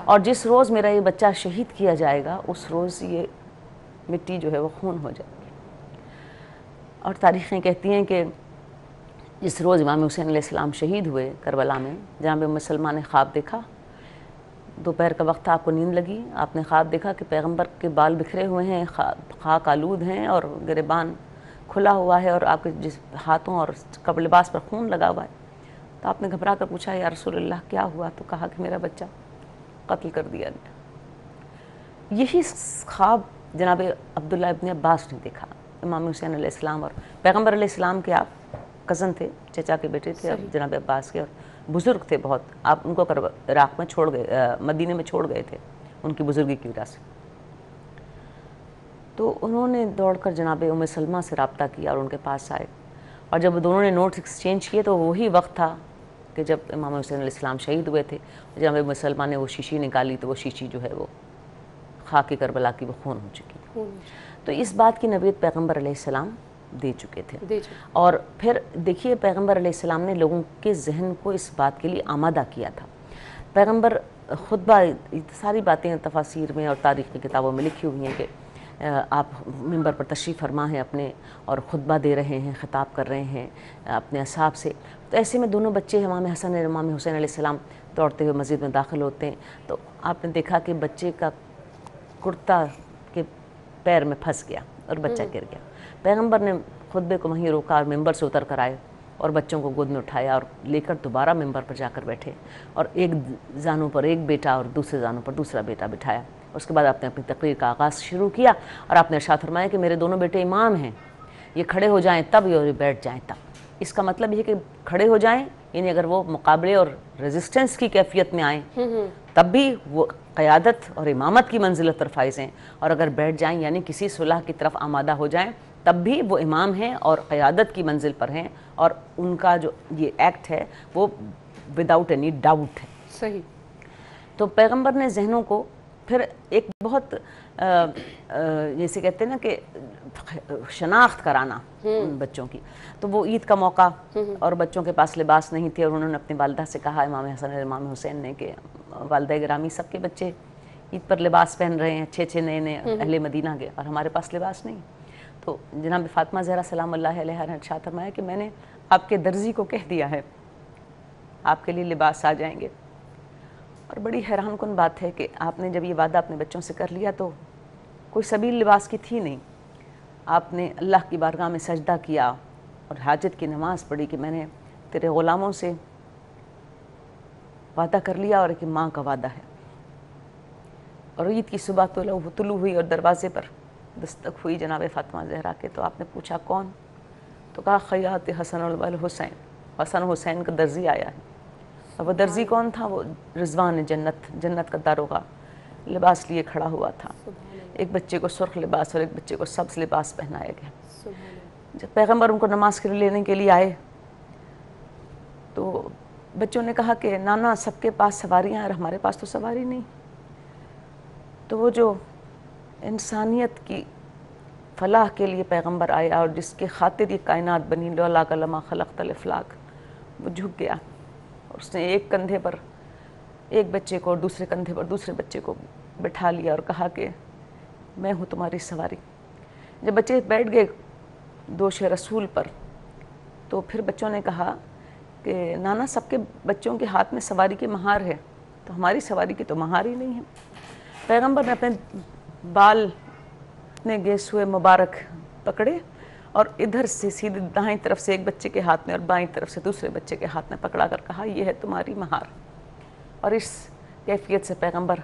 और जिस रोज़ मेरा ये बच्चा शहीद किया जाएगा उस रोज़ ये मिट्टी जो है वो खून हो जाएगी। और तारीख़ें कहती हैं कि जिस रोज़ इमाम हुसैन अलैहिस्सलाम शहीद हुए करबला में, जनाब उम्मे सलमा ने ख्वाब देखा, दोपहर का वक्त था, आपको नींद लगी, आपने ख्वाब देखा कि पैगंबर के बाल बिखरे हुए हैं, खाक आलूद हैं और गिरबान खुला हुआ है, और आपके जिस हाथों और कपड़े लिबास पर खून लगा हुआ है। तो आपने घबरा कर पूछा, या रसूलल्लाह क्या हुआ? तो कहा कि मेरा बच्चा कत्ल कर दिया गया। यही ख्वाब जनाब अब्दुल्ला इब्न अब्बास ने देखा। इमाम हुसैन अलैहिस्सलाम और पैगंबर अलैहिस्सलाम के आप कज़न थे, चचा के बेटे थे जनाब अब्बास के, और बुज़ुर्ग थे बहुत। आप उनको इराक़ में छोड़ गए, मदीने में छोड़ गए थे उनकी बुज़ुर्गी की वजह से। तो उन्होंने दौड़कर जनाब उम्मे सलमा से रब्ता किया और उनके पास आए, और जब दोनों ने नोट्स एक्सचेंज किए तो वही वक्त था कि जब इमाम हुसैन अलैहिस्सलाम शहीद हुए थे। जनाब उम्मे सलमा ने वो शीशी निकाली तो वो शीशी जो है वो खाकी करबला की वो खून हो चुकी। तो इस बात की नबीयत पैगम्बर अलैहिस्सलाम दे चुके थे। और फिर देखिए, पैगम्बर अलैहिस्सलाम ने लोगों के जहन को इस बात के लिए आमादा किया था। पैगम्बर खुतबा, सारी बातें तफासीर में और तारीख़ की किताबों में लिखी हुई हैं कि आप मिंबर पर तशरीफ़ फरमा हैं अपने, और खुतबा दे रहे हैं, ख़िताब कर रहे हैं अपने असहाब से। तो ऐसे में दोनों बच्चे इमाम हसन और इमाम हुसैन अलैहिस्सलाम दौड़ते हुए मस्जिद में दाखिल होते हैं। तो आपने देखा कि बच्चे का कुर्ता के पैर में फंस गया और बच्चा गिर गया। पैगंबर ने खुतबे को वहीं रोका और मिंबर से उतर कर आए और बच्चों को गोद में उठाया और लेकर दोबारा मिंबर पर जाकर बैठे, और एक जानू पर एक बेटा और दूसरे जानू पर दूसरा बेटा बिठाया। उसके बाद आपने अपनी तकरीर का आगाज़ शुरू किया, और आपने इरशाद फरमाया कि मेरे दोनों बेटे इमाम हैं, ये खड़े हो जाएं तब और ये बैठ जाएं तब। इसका मतलब ये है कि खड़े हो जाएं, यानी अगर वो मुकाबले और रेजिस्टेंस की कैफियत में आएँ तब भी वो क़यादत और इमामत की मंजिल तरफ फाइज़ हैं, और अगर बैठ जाएं यानी किसी सुलह की तरफ आमादा हो जाएं तब भी वो इमाम हैं और क़यादत की मंजिल पर हैं, और उनका जो ये एक्ट है वो विदाउट एनी डाउट है। सही। तो पैगंबर ने जहनों को फिर एक बहुत जैसे कहते हैं ना कि शनाख्त कराना उन बच्चों की। तो वो ईद का मौका, और बच्चों के पास लिबास नहीं थे, और उन्होंने अपनी वालदा से कहा, इमाम हसन और इमाम हुसैन ने, कि वालदा गिरामी सबके बच्चे ईद पर लिबास पहन रहे हैं, अच्छे अच्छे नए नए अहले मदीना के, और हमारे पास लिबास नहीं। तो जनाब फ़ातिमा ज़हरा सलाम अल्लाह अलैहा ने इरशाद फरमाया कि मैंने आपके दर्जी को कह दिया है आपके लिए लिबास आ जाएंगे। और बड़ी हैरान कुन बात है कि आपने जब ये वादा अपने बच्चों से कर लिया तो कोई सबील लिबास की थी नहीं। आपने अल्लाह की बारगाह में सजदा किया और हाजत की नमाज़ पढ़ी कि मैंने तेरे ग़ुलामों से वादा कर लिया और एक माँ का वादा है। और ईद की सुबह तुलू हुई और दरवाज़े पर दस्तक हुई जनाब फ़ातिमा ज़हरा के। तो आपने पूछा कौन? तो कहा ख़यात हसन वल हुसैन, हसन हुसैन का दर्जी आया है। और वो दर्जी कौन था? वो रिजवान जन्नत, जन्नत का दारोगा लिबास लिए खड़ा हुआ था। एक बच्चे को सुर्ख लिबास और एक बच्चे को सब्ज़ लिबास पहनाया गया। जब पैगंबर उनको नमाज के लिए लेने के लिए आए तो बच्चों ने कहा कि नाना सबके पास सवारियाँ हैं और हमारे पास तो सवारी नहीं। तो वो जो इंसानियत की फलाह के लिए पैगंबर आया और जिसके खातिर ये कायनात बनी, लौला कलमा खलक़तल इफ़लाक, वो झुक गया और उसने एक कंधे पर एक बच्चे को और दूसरे कंधे पर दूसरे बच्चे को बिठा लिया और कहा कि मैं हूँ तुम्हारी सवारी। जब बच्चे बैठ गए दोष रसूल पर, तो फिर बच्चों ने कहा कि नाना सबके बच्चों के हाथ में सवारी की महार है, तो हमारी सवारी की तो महार ही नहीं है। पैगंबर ने अपने बाल अपने गेस हुए मुबारक पकड़े और इधर से सीधे दाईं तरफ से एक बच्चे के हाथ में और बाईं तरफ से दूसरे बच्चे के हाथ में पकड़ा कर कहा, ये है तुम्हारी महार। और इस कैफियत से पैगंबर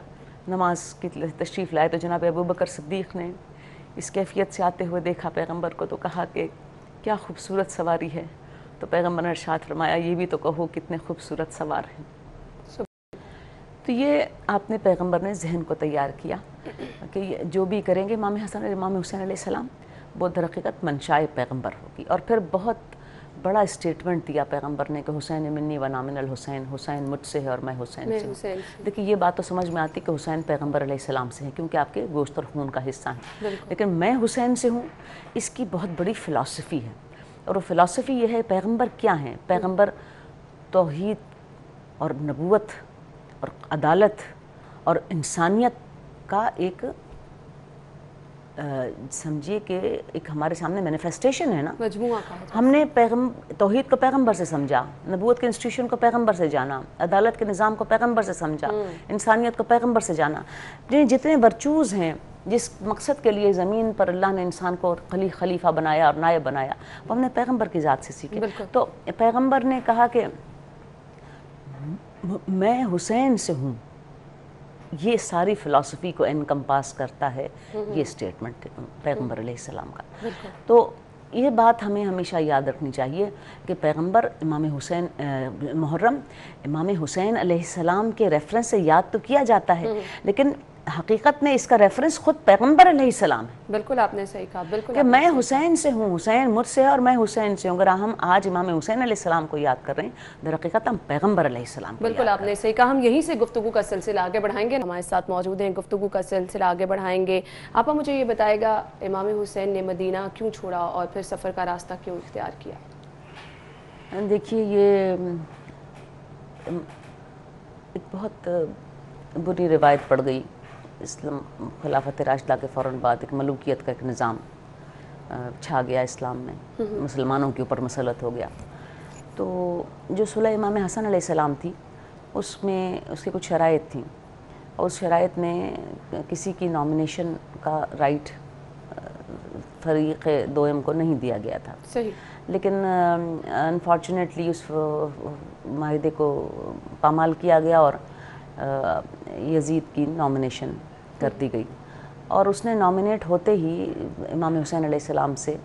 नमाज की तशरीफ़ लाए तो जनाब अबू बकर सिद्दीक़ ने इस कैफियत से आते हुए देखा पैगंबर को, तो कहा कि क्या खूबसूरत सवारी है। तो पैगंबर ने इरशाद फरमाया, ये भी तो कहो कितने खूबसूरत सवार हैं। तो ये आपने पैगंबर ने जहन को तैयार किया कि जो भी करेंगे इमाम हसन और इमाम हुसैन अलैहिस्सलाम, वो दर हकीकत मंशाए पैगंबर होगी। और फिर बहुत बड़ा स्टेटमेंट दिया पैगंबर ने कि हुसैन मिन्नी व ना मिनल हुसैन, हुसैन मुझसे है और मैं हुसैन से हूँ। देखिए ये बात तो समझ में आती कि हुसैन पैगंबर अलैहिस्सलाम से है, क्योंकि आपके गोश्त और खून का हिस्सा है। लेकिन मैं हुसैन से हूँ, इसकी बहुत बड़ी फ़िलासफ़ी है। और वो फ़िलासफ़ी ये है, पैगंबर क्या हैं? पैगंबर तौहीद और नबूवत और अदालत और इंसानियत का एक समझिए कि एक हमारे सामने मैनिफेस्टेशन है ना, मजमुआ का। हमने तौहीद को पैगंबर से समझा, नबूवत के इंस्टीट्यूशन को पैगंबर से जाना, अदालत के निज़ाम को पैगंबर से समझा, इंसानियत को पैगंबर से जाना। जितने वर्चूज़ हैं, जिस मकसद के लिए ज़मीन पर अल्लाह ने इंसान को खलीफा बनाया और नायब बनाया, वो हमने पैगंबर की ज़ात से सीखे। तो पैगंबर ने कहा कि मैं हुसैन से हूँ, ये सारी फ़िलासफ़ी को एनकम्पास करता है ये स्टेटमेंट पैगंबर अलैहिस्सलाम का। तो ये बात हमें हमेशा याद रखनी चाहिए कि पैगंबर इमाम हुसैन मुहर्रम इमाम हुसैन अलैहिस्सलाम के रेफरेंस से याद तो किया जाता है, लेकिन हकीकत में इसका रेफरेंस खुद पैगंबर अलैहिस्सलाम है। बिल्कुल आपने सही कहा, बिल्कुल कि मैं हुसैन से हूँ, हुसैन मुझसे है और मैं हुसैन से हूँ। अगर हम आज इमाम हुसैन अलैहिस्सलाम को याद कर रहे हैं, दर हकीकत हम पैगंबर अलैहिस्सलाम को बिल्कुल आपने सही कहा। हम यहीं से गुफ्तगू का सिलसिला आगे बढ़ाएंगे। हमारे साथ मौजूद हैं, गुफ्तगू का सिलसिला आगे बढ़ाएंगे। आपा मुझे ये बताएगा, इमाम हुसैन ने मदीना क्यों छोड़ा और फिर सफ़र का रास्ता क्यों इख्तियार किया? देखिए ये एक बहुत बुरी रिवायत पड़ गई। इस्लाम खिलाफत राशिदा के फ़ौरन बाद एक मलूकियत का एक निज़ाम छा गया इस्लाम में, मुसलमानों के ऊपर मसलत हो गया। तो जो सुलह इमाम हसन अलैहिस्सलाम थी, उसमें उसकी कुछ शराइत थी, और उस शराइत में किसी की नॉमिनेशन का राइट फरीक़ दोयम को नहीं दिया गया था। सही। लेकिन अनफॉर्चुनेटली उस माहिदे को पामाल किया गया और यजीद की नॉमिनेशन कर दी गई, और उसने नॉमिनेट होते ही इमाम हुसैन अलैहिस्सलाम से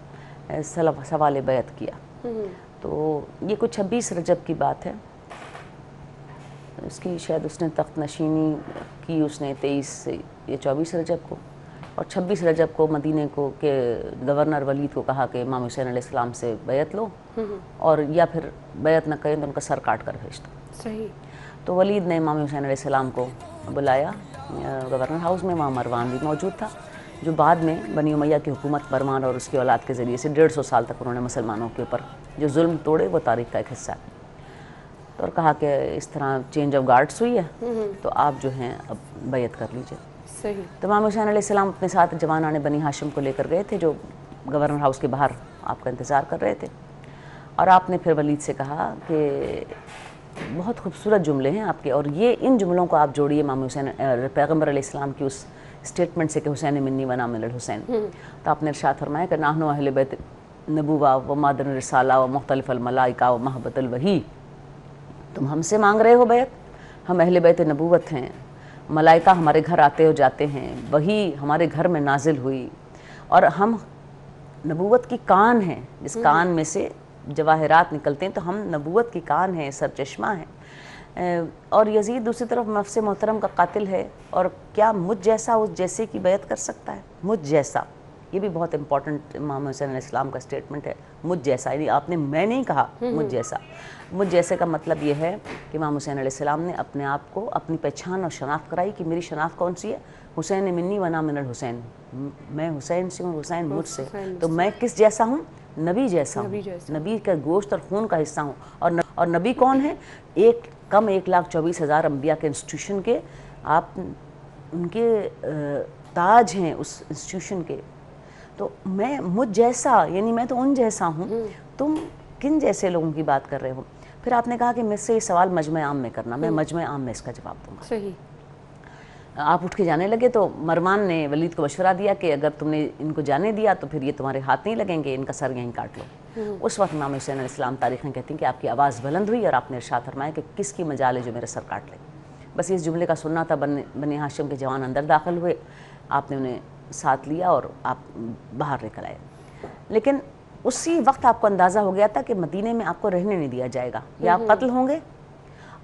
सवाल बैत किया। तो ये कुछ 26 रजब की बात है, उसकी शायद उसने तख्त नशीनी की उसने 23 से या 24 रजब को, और 26 रजब को मदीने को के गवर्नर वलीद को कहा कि इमाम हुसैन अलैहिस्सलाम से बैत लो, और या फिर बैत न करें तो उनका सर काट कर भेज दो। सही। तो वलीद ने इमाम हुसैन अलैहिस्सलाम को बुलाया गवर्नर हाउस में। वहाँ मरवान भी मौजूद था, जो बाद में बनी उमैया की हुकूमत मरवान और उसकी औलाद के ज़रिए से 150 साल तक उन्होंने मुसलमानों के ऊपर जो जुल्म तोड़े, वो तारीख़ का एक हिस्सा है। तो और कहा कि इस तरह चेंज ऑफ गार्ड्स हुई है, तो आप जो हैं अब बैत कर लीजिए। सही। तो इमाम हुसैन अलैहिस्सलाम अपने साथ जवानाने बनी हाशिम को लेकर गए थे, जो गवर्नर हाउस के बाहर आपका इंतज़ार कर रहे थे। और आपने फिर वलीद से कहा कि बहुत खूबसूरत जुमले हैं आपके, और ये इन जुमलों को आप जोड़िए इमाम हुसैन पैगंबर अलैहिस्सलाम की उस स्टेटमेंट से कि हुसैन मिन्नी व ना मिनल हुसैन। तो आपने इरशाद फरमाया कि नाहनु अहले बैत नबुवा व मादन रिसाला व मुख्तलिफ अल मलाइका व महबतल वही। तुम हमसे मांग रहे हो बैत, हम अहले बैत नबूवत हैं, मलाइका हमारे घर आते हो जाते हैं, वही हमारे घर में नाजिल हुई, और हम नबूवत की कान हैं, जिस कान में से जवाहरात निकलते हैं, तो हम नबूवत की कान हैं, सरचश्मा हैं। और यजीद दूसरी तरफ नफ्स मोहतरम का कातिल है, और क्या मुझ जैसा उस जैसे की बैत कर सकता है? मुझ जैसा, ये भी बहुत इंपॉर्टेंट इमाम हुसैन अलैहिस्सलाम का स्टेटमेंट है। मुझ जैसा, यानी आपने मैं नहीं कहा, मुझ जैसा। मुझ जैसे का मतलब ये है कि इमाम हुसैन अलैहिस्सलाम ने अपने आप को अपनी पहचान और शनाख्त कराई कि मेरी शनाख्त कौन सी है? हुसैन मिन्नी व ना मिनल हुसैन, मैं हुसैन से हूँ, हुसैन मुझसे। तो मैं किस जैसा हूँ? नबी जैसा हूँ, नबी का गोश्त और खून का हिस्सा हूँ। और और नबी कौन है? 1,24,000 अम्बिया के इंस्टीट्यूशन के आप उनके ताज हैं उस इंस्टीट्यूशन के। तो मैं मुझ जैसा, यानी मैं तो उन जैसा हूँ, तुम किन जैसे लोगों की बात कर रहे हो? फिर आपने कहा कि मुझसे ये सवाल मजमे आम में करना, मैं मजमे आम में इसका जवाब दूंगा। सही। आप उठ के जाने लगे तो मरवान ने वलीद को मशवरा दिया कि अगर तुमने इनको जाने दिया तो फिर ये तुम्हारे हाथ नहीं लगेंगे, इनका सर यहीं काट लो। उस वक्त इमाम हुसैन अलैहिस्सलाम तारीखें कहती हैं कि आपकी आवाज़ बुलंद हुई और आपने इरशाद फरमाया कि किसकी मजाल है जो मेरा सर काट ले। बस इस जुमले का सुनना था, बनी हाशिम के जवान अंदर दाखिल हुए, आपने उन्हें साथ लिया और आप बाहर निकल आए। लेकिन उसी वक्त आपको अंदाज़ा हो गया था कि मदीने में आपको रहने नहीं दिया जाएगा, या आप कत्ल होंगे,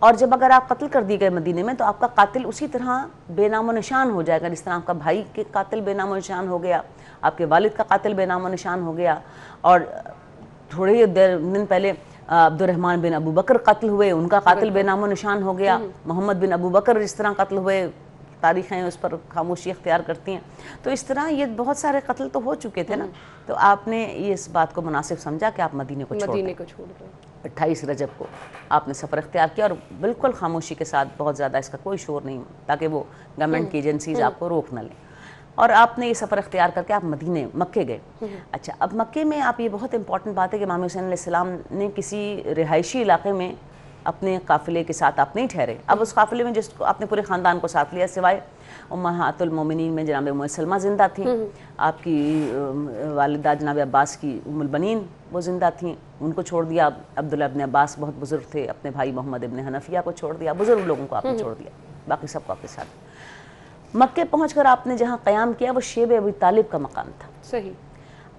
और जब अगर आप कत्ल कर दिए गए मदीने में तो आपका कातिल उसी तरह बेनामो निशान हो जाएगा जिस तरह आपका भाई के कातिल बेनामो निशान हो गया, आपके वालिद का कातिल बेनामो निशान हो गया। और थोड़े ही दिन पहले अब्दुर्रहमान बिन अबू बकर कत्ल हुए, उनका कातिल बेनामो निशान हो गया। मोहम्मद बिन अबू बकर जिस तरह कत्ल हुए, तारीखें उस पर खामोशी इख्तियार करती हैं। तो इस तरह ये बहुत सारे कत्ल तो हो चुके थे ना, तो आपने ये इस बात को मुनासिब समझा कि आप मदीने को छोड़ दें। 28 रजब को आपने सफ़र इख्तियार किया और बिल्कुल खामोशी के साथ, बहुत ज़्यादा इसका कोई शोर नहीं, ताकि वो गवर्नमेंट की एजेंसीज आपको रोक न लें, और आपने ये सफ़र इख्तियार करके आप मक्के गए। अच्छा, अब मक्के में आप, ये बहुत इंपॉर्टेंट बात है कि इमाम हुसैन अलैहिस्सलाम ने किसी रिहायशी इलाके में अपने काफ़िले के साथ आप नहीं ठहरे। अब उस काफ़िले में जिसको आपने पूरे ख़ानदान को साथ लिया, सिवाय उम्महातुल मोमिनीन में जनाब उम्मे सलमा ज़िंदा थी, आपकी वालिदा जनाब अब्बास की उम्मुल बनीन वो ज़िंदा थी, उनको छोड़ दिया। अब्दुल्ला इब्न अब्बास बहुत बुज़ुर्ग थे, अपने भाई मोहम्मद इब्न हनफिया को छोड़ दिया, बुज़ुर्ग लोगों को आपने छोड़ दिया, बाकी सबको आपके साथ। मक्के पहुँचकर आपने जहाँ क़याम किया वो शेब अबी तालिब का मकाम था। सही।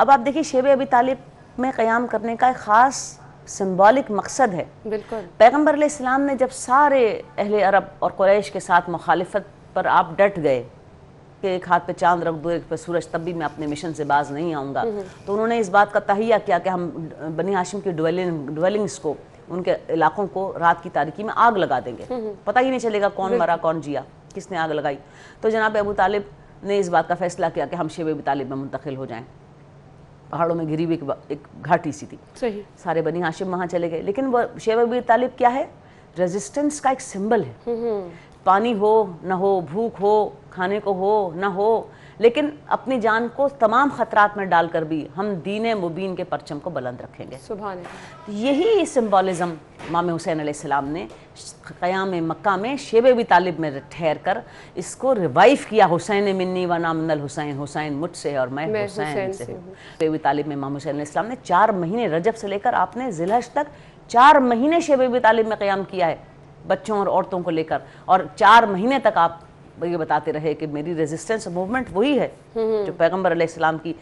अब आप देखिए, शेब अबी तालिब में क़याम करने का एक ख़ास सिंबॉलिक मकसद है। बिल्कुल। पैगम्बर अलैहिस्सलाम ने जब सारे अहले अरब और कुरैश के साथ मुखालिफत पर आप डट गए कि एक हाथ पे चांद रख दो, एक पे सूरज, तब भी मैं अपने मिशन से बाज नहीं आऊँगा, तो उन्होंने इस बात का तहिया किया कि हम बनी हाशिम की ड्वेलिंग्स को, उनके इलाकों को रात की तारीकी में आग लगा देंगे, पता ही नहीं चलेगा कौन मरा कौन जिया, किसने आग लगाई। तो जनाब अबू तालिब ने इस बात का फैसला किया कि हम शेब अबी तालिब में मुंतकिल हो जाएँ। पहाड़ों में घिरी हुई एक घाटी सी थी। सही। सारे बनी हाशिम वहाँ चले गए, लेकिन वो शेब अबी तालिब क्या है? रेजिस्टेंस का एक सिंबल है। पानी हो न हो, भूख हो, खाने को हो न हो, लेकिन अपनी जान को तमाम ख़तरात में डालकर भी हम दीन मुबीन के परचम को बुलंद रखेंगे। सुभान अल्लाह। यही सिंबॉलिज़म इमाम हुसैन अलैहिस्सलाम ने क़याम मक्का में शेब अबी तालिब में ठहर कर इसको रिवाइव किया। हुसैन मिन्नी व ना मिनल हुसैन, हुसैन मुझसे और मैं हुसैन से हूँ। शेब अबी तालिब में इमाम हुसैन अलैहिस्सलाम ने 4 महीने, रजब से लेकर आपने ज़िलहज तक 4 महीने शेब अबी तालिब में क़याम किया है, बच्चों और औरतों को लेकर, और 4 महीने तक आप ये बताते रहे कि मेरी रेजिस्टेंस मूवमेंट वही है जो पैगम्बर अलैहिस्सलाम की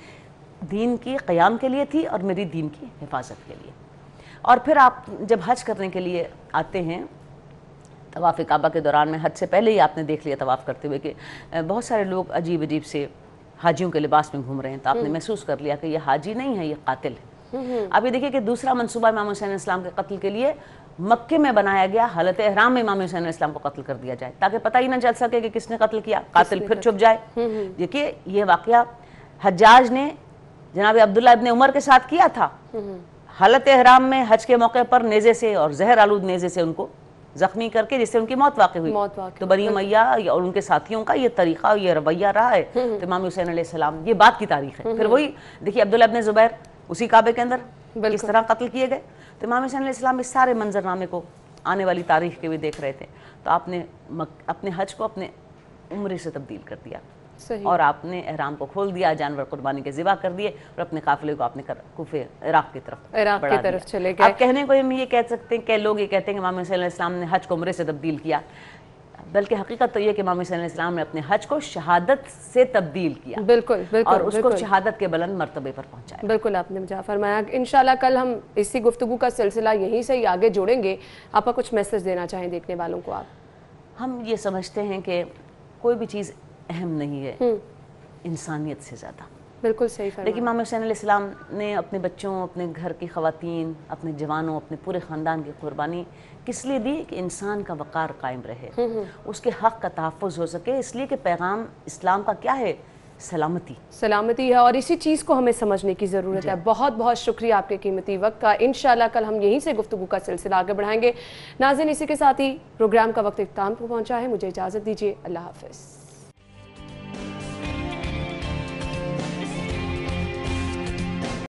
दीन की क़याम के लिए थी और मेरी दीन की हिफाजत के लिए। और फिर आप जब हज करने के लिए आते हैं, तवाफ़ काबा के दौरान में, हज से पहले ही आपने देख लिया तवाफ़ करते हुए कि बहुत सारे लोग अजीब अजीब से हाजियों के लिबास में घूम रहे हैं, तो आपने महसूस कर लिया कि ये हाजी नहीं है, ये कातिल है। अब ये देखिए कि दूसरा मंसूबा इमाम हुसैन अलैहिस्सलाम के कत्ल के लिए मक्के में बनाया गया, हालत एहराम में इमाम हुसैन अलैहिस्सलाम को कत्ल कर दिया जाए, ताकि पता ही ना चल सके कि किसने कत्ल किया, कातिल फिर छुप जाए। देखिए ये वाक़या हज्जाज ने जनाब अब्दुल्ला इब्न उमर के साथ किया था। हालत एहराम में हज के मौके पर नेज़े से और जहर आलूद नेज़े से उनको जख्मी करके, जिससे उनकी मौत वाक़ई हुई। तो बनी उमैया और उनके साथियों का ये तरीक़ा, ये रवैया रहा है। तो इमाम हुसैन अलैहिस्सलाम, ये बात की तारीख़ है। फिर वही देखिए, अब्दुल्ला इब्न ज़ुबैर उसी काबे के अंदर किस तरह कत्ल किए गए। तो इमाम हुसैन अलैहिस्सलाम इस सारे मंजरनामे को आने वाली तारीख के भी देख रहे थे। तो आपने अपने हज को अपने उम्रे से तब्दील कर दिया। सही। और आपने एहराम को खोल दिया, जानवर कुर्बानी के ज़िबा कर दिए और अपने काफिले को आपने कूफे इराक की तरफ चले गए। आप कहने को हम ये कह सकते हैं कि लोग ये कहते हैं कि इमाम हुसैन अलैहिस्सलाम ने हज को उम्रे से तब्दील किया, बल्कि हकीकत तो ये कि इमाम हुसैन अलैहिस्सलाम ने अपने हज को शहादत से तब्दील किया। बिल्कुल बिल्कुल। और उसको शहादत के बुलंद मर्तबे पर पहुंचाया। बिल्कुल, आपने मुझे फरमाया। इंशाल्लाह कल हम इसी गुफ्तगू का सिलसिला यहीं से ही आगे जोड़ेंगे। आपका कुछ मैसेज देना चाहें देखने वालों को? आप हम ये समझते हैं कि कोई भी चीज़ अहम नहीं है इंसानियत से ज़्यादा। बिल्कुल सही फरमाया। लेकिन इमाम हुसैन अलैहिस्सलाम ने अपने बच्चों, अपने घर की ख़वातीन, अपने जवानों, अपने पूरे ख़ानदान की कुर्बानी किस लिए दी? कि इंसान का वक़ार कायम रहे, उसके हक़ का तहफ़्फ़ुज़ हो सके। इसलिए कि पैगाम इस्लाम का क्या है सलामती है और इसी चीज़ को हमें समझने की ज़रूरत है। बहुत बहुत शुक्रिया आपके कीमती वक्त का। इंशाल्लाह कल हम यहीं से गुफ्तगू का सिलसिला आगे बढ़ाएंगे। नाज़रीन, इसी के साथ ही प्रोग्राम का वक्त इख्तिताम को पहुंचा है। मुझे इजाज़त दीजिए। अल्लाह हाफ़िज़।